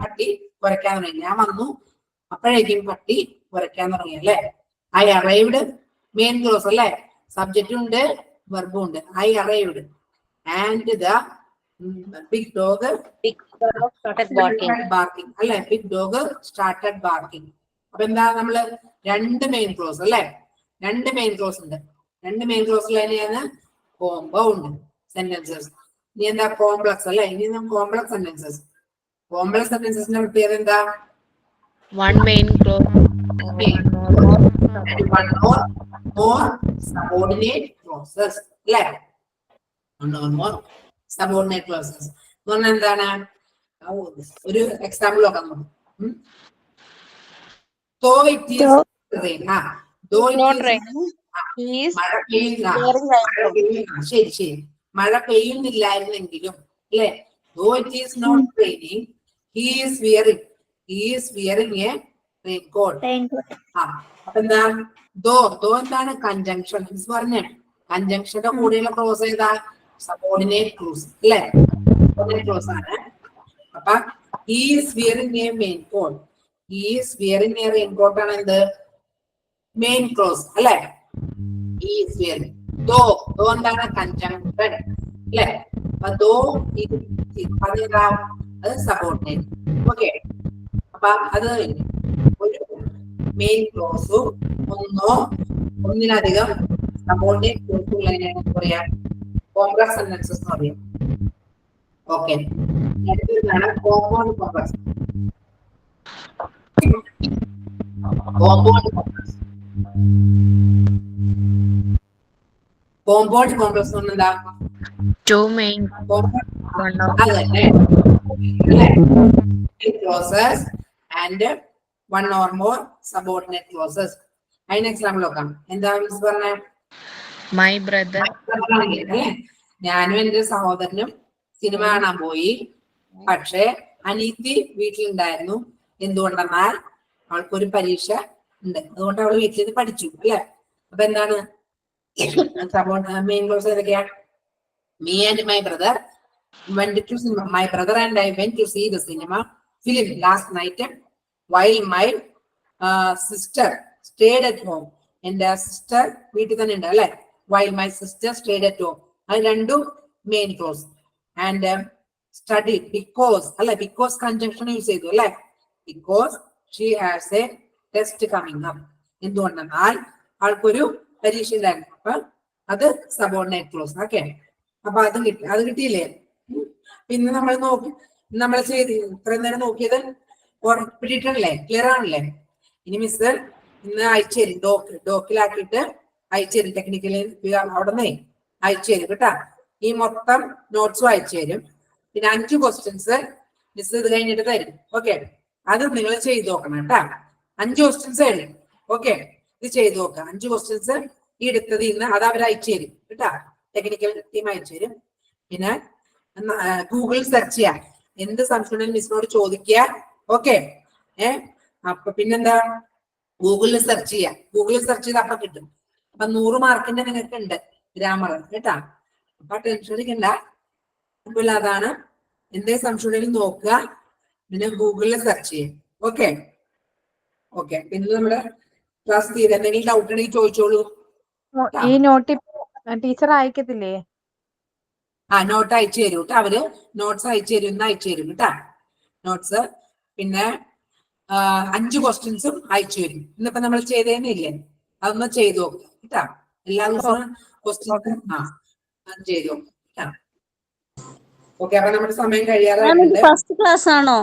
[SPEAKER 1] പട്ടി കുറയ്ക്കാൻ തുടങ്ങി. ഞാൻ വന്നു അപ്പോഴേക്കും പട്ടി കുറയ്ക്കാൻ തുടങ്ങി അല്ലെ. ഐ അറൈവ്ഡ് മെയിൻ ക്ലോസ് അല്ലെ, സബ്ജക്റ്റും ഉണ്ട് വെർബും ഉണ്ട്. I arrived and the big dog barking അല്ലെ. Big dog started barking. അപ്പൊ എന്താ, നമ്മള് രണ്ട് മെയിൻ ക്ലോസ് അല്ലെ, രണ്ട് മെയിൻ ക്ലോസ് ഉണ്ട്. രണ്ട് മെയിൻ ക്ലോസിൽ തന്നെയാണ് കോമ്പൗണ്ട് സെന്റൻസസ്. ഇനി എന്താ കോംപ്ലക്സ് അല്ലെ. ഇനി കോംപ്ലക്സ് സെന്റൻസസ്. കോംപ്ലക്സ് സെന്റൻസസിന്റെ പേര് എന്താ?
[SPEAKER 2] One main clause.
[SPEAKER 1] One or more subordinate clauses അല്ലെ. One or more subordinate clauses എന്ന് പറഞ്ഞാൽ എന്താണ്? ഒരു എക്സാമ്പിൾ നോക്കാം നമുക്ക്. Though it is rain. Though it
[SPEAKER 4] Not
[SPEAKER 1] is
[SPEAKER 4] raining. He is
[SPEAKER 1] മഴ പെയ്യുന്നില്ല.
[SPEAKER 4] wearing raincoat.
[SPEAKER 1] ശരി ശരി, മഴ പെയ്യുന്നില്ലായിരുന്നെങ്കിലും അല്ലെ. Though it is not raining, he is wearing a raincoat. അപ്പൊ എന്താ? ദോ എന്താണ്? കൺജങ്ഷൻ. മിസ് പറഞ്ഞേ, കൺജങ്ഷന്റെ കൂടെയുള്ള ക്ലോസ് ഏതാ? സബോർഡിനേറ്റ് ക്ലോസ് അല്ലെ. സബോർഡിനേറ്റ് ക്ലോസ് ആണ്. അപ്പൊ he is wearing a raincoat. He is wearing a raincoat ആണ് എന്ത്? മെയിൻ ക്ലോസ് അല്ലെ. He is wearing. ദോ എന്താണ്? കൺജങ്ഷൻ അല്ലെ. അപ്പൊ ദോ അതെന്താ? അത് സബോർഡിനേറ്റ്. ഓക്കെ, അപ്പൊ അത് ഒരു മെയിൻ ക്ലോസും ഒന്നിലധികം സബോർഡിനേറ്റ് ക്ലോസും ഉള്ളതിനെയാണ് പറയാ കോംപ്ലക്സ് സെന്റൻസസ് എന്ന് പറയാം. ഓക്കെ, അടുത്തതാണ് compound complex. Compound complex. Compound complex എന്താ?
[SPEAKER 2] Two main. One of
[SPEAKER 1] അതല്ലേ clauses and one or more subordinate clauses. അതിന് എക്സാമ്പിൾ നോക്കാം. എന്താ മിസ് പറഞ്ഞ?
[SPEAKER 2] my brother.
[SPEAKER 1] ഞാനും എന്റെ സഹോദരനും സിനിമ കാണാൻ പോയി. പക്ഷെ അനീതി വീട്ടിലുണ്ടായിരുന്നു. എന്തുകൊണ്ടെന്നാൽ അവൾക്കൊരു പരീക്ഷ ഉണ്ട്, അതുകൊണ്ട് അവള് വീട്ടിലിരുന്ന് പഠിച്ചു അല്ലെ. അപ്പൊ എന്താണ് മെയിൻ ക്ലോസ് ഏതൊക്കെയാ? Me and my brother went to cinema. My brother and I went to see the cinema film last night while my sister stayed at home. And sister വീട്ടിൽ തന്നെ ഉണ്ട് അല്ലെ. While my sister stayed at home. അത് രണ്ടും main clause. And studied because അല്ലെ, because conjunction use ചെയ്തു അല്ലെ. Because she has a test coming up. എന്തുകൊണ്ടെന്നാൽ ആൾക്കൊരു പരീക്ഷ ഉണ്ടായിരുന്നു. അപ്പൊ അത് സബോർഡിനേറ്റ് ക്ലോസ്. ഓക്കെ, അപ്പൊ അത് കിട്ടിയില്ലേ? പിന്നെ നമ്മൾ ചെയ്ത് ഇത്രയും നേരം നോക്കിയത് പിടിയിട്ടല്ലേ, ക്ലിയർ ആണല്ലേ? ഇനി മിസ് ഇന്ന് അയച്ചു തരും, ഡോക്കിലാക്കിയിട്ട് അയച്ചു തരും. ടെക്നിക്കലി അവിടെ നിന്ന് അയച്ചു തരും കേട്ടാ. ഈ മൊത്തം നോട്ട്സും അയച്ചു തരും. പിന്നെ 5 ക്വസ്റ്റ്യൻസ് മിസ് ഇത് കഴിഞ്ഞിട്ട് തരും. ഓക്കെ, അത് നിങ്ങൾ ചെയ്ത് നോക്കണം കേട്ടാ. 5 ക്വസ്റ്റ്യൻസ് തരും. ഓക്കെ, ഇത് ചെയ്ത് നോക്കാം. 5 ക്വസ്റ്റ്യൻസ് ഈ എടുത്തത് ഇന്ന് അത് അവർ അയച്ചു തരും കേട്ടാ. ടെക്നിക്കൽ ടീം അയച്ചു തരും. പിന്നെ ഗൂഗിളിൽ സെർച്ച് ചെയ്യാം, എന്ത് സംശയം മിസ്സിനോട് ചോദിക്കുക. ഓക്കെ, അപ്പൊ പിന്നെന്താ, ഗൂഗിളിൽ സെർച്ച് ചെയ്യാം. ഗൂഗിളിൽ സെർച്ച് ചെയ്ത് അപ്പൊ കിട്ടും. അപ്പൊ 100 മാർക്കിന്റെ നിങ്ങൾക്ക് ഉണ്ട് ഗ്രാമർ കേട്ടാ. അപ്പൊ ടെൻഷൻ അടിക്കണ്ട. അതാണ് എന്തേ സംശയം നോക്കുക, പിന്നെ ഗൂഗിളിൽ സെർച്ച് ചെയ്യാം. ഓക്കെ ഓക്കെ, പിന്നെ നമ്മുടെ ക്ലാസ് തീരെ എന്തെങ്കിലും ഡൗട്ട് ഉണ്ടെങ്കിൽ ചോദിച്ചോളൂ.
[SPEAKER 3] ഈ നോട്ടി ടീച്ചർ അയക്കത്തില്ലേ?
[SPEAKER 1] നോട്ട് അയച്ചു തരും കേട്ടോ. അവര് നോട്ട്സ് അയച്ചു തരും, ഇന്ന് അയച്ചു തരും കേട്ടാ നോട്ട്സ്. പിന്നെ 5 ക്വസ്റ്റ്യൻസും അയച്ചു തരും. ഇന്നിപ്പോ നമ്മൾ ചെയ്തേന്നില്ലേ, അതൊന്ന് ചെയ്തു നോക്കുക കേട്ടാ. എല്ലാ ദിവസവും ക്വസ്റ്റ്യൻസ് ചെയ്തു നോക്കുക കേട്ടാ. ഓക്കെ, അപ്പൊ നമ്മുടെ സമയം കഴിയാറുണ്ട്.
[SPEAKER 7] ഫസ്റ്റ് ക്ലാസ് ആണോ?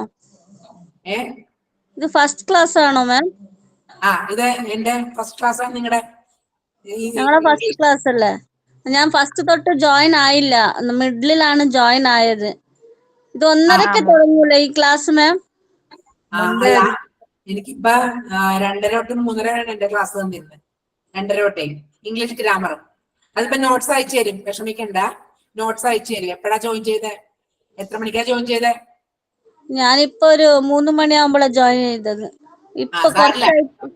[SPEAKER 7] ഇത് ഫസ്റ്റ് ക്ലാസ് ആണോ മാം?
[SPEAKER 1] ഇത് എന്റെ ഫസ്റ്റ് ക്ലാസ് ആണ്. നിങ്ങളുടെ
[SPEAKER 7] ഞങ്ങളുടെ ഫസ്റ്റ് ക്ലാസ് അല്ലേ? ഞാൻ ഫസ്റ്റ് തൊട്ട് ജോയിൻ ആയില്ല, മിഡിലാണ് ജോയിൻ ആയത്. ഇത് 1:30 തുടങ്ങൂല ഈ ക്ലാസ് മാം?
[SPEAKER 1] എനിക്കിപ്പോ 2:30 തൊട്ട് 3:30 ആണ് എന്റെ ക്ലാസ് തന്നിരുന്നത്. 2:30 തൊട്ടേ ഇംഗ്ലീഷ് ഗ്രാമർ. അതിപ്പോ നോട്ട്സ് അയച്ചു തരും, വിഷമിക്കണ്ട. നോട്ട്സ് അയച്ചു തരും. എപ്പോഴാ ജോയിൻ ചെയ്തേ? എത്ര മണിക്കാ ജോയിൻ ചെയ്തേ?
[SPEAKER 7] ഞാനിപ്പോ ഒരു 3 മണിയാകുമ്പോഴാ ജോയിൻ ചെയ്തത്. ഇപ്പൊ
[SPEAKER 1] സാരില്ല.
[SPEAKER 7] കുറച്ചായിട്ട്.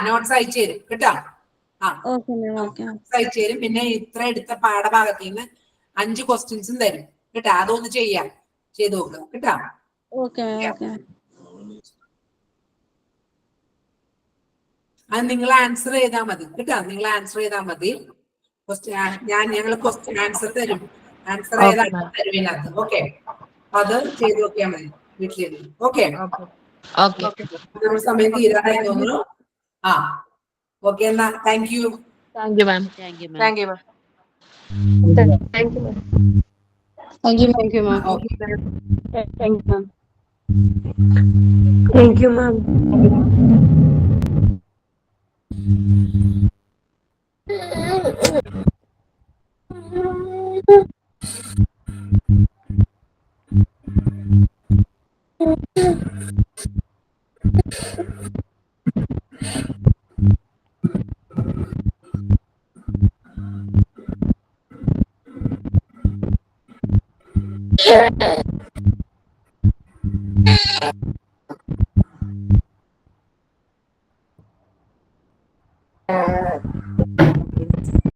[SPEAKER 1] നോട്ട്സ് അയച്ചു തരും കേട്ടോ.
[SPEAKER 7] Okay ma'am, okay.
[SPEAKER 1] അയച്ചു തരും. പിന്നെ ഇത്ര എടുത്ത പാഠഭാഗത്തിൽ നിന്ന് 5 ക്വസ്റ്റ്യൻസും തരും കേട്ടോ. അതൊന്ന് ചെയ്യാം, ചെയ്ത് നോക്കുക കേട്ടോ.
[SPEAKER 7] Okay ma'am, okay.
[SPEAKER 1] അത് നിങ്ങൾ ആൻസർ ചെയ്താൽ മതി കേട്ടോ. നിങ്ങൾ ആൻസർ ചെയ്താൽ മതി. ഞങ്ങൾ ക്വസ്റ്റ്യൻ ആൻസർ തരും. ആൻസർ ചെയ്താൽ തരും ഇതിനകത്ത്. ഓക്കെ, അത് ചെയ്ത് നോക്കിയാൽ മതി വീട്ടിലിരുന്ന്. Okay,
[SPEAKER 2] okay.
[SPEAKER 1] നമ്മൾ സമയം തീരാറായി തോന്നുന്നു. ഓക്കെ, എന്നാ thank you.
[SPEAKER 2] Thank you ma'am.
[SPEAKER 4] Thank you,
[SPEAKER 3] thank you ma'am.
[SPEAKER 4] Thank you, ma'am.
[SPEAKER 1] Okay.
[SPEAKER 6] Thank you, ma'am.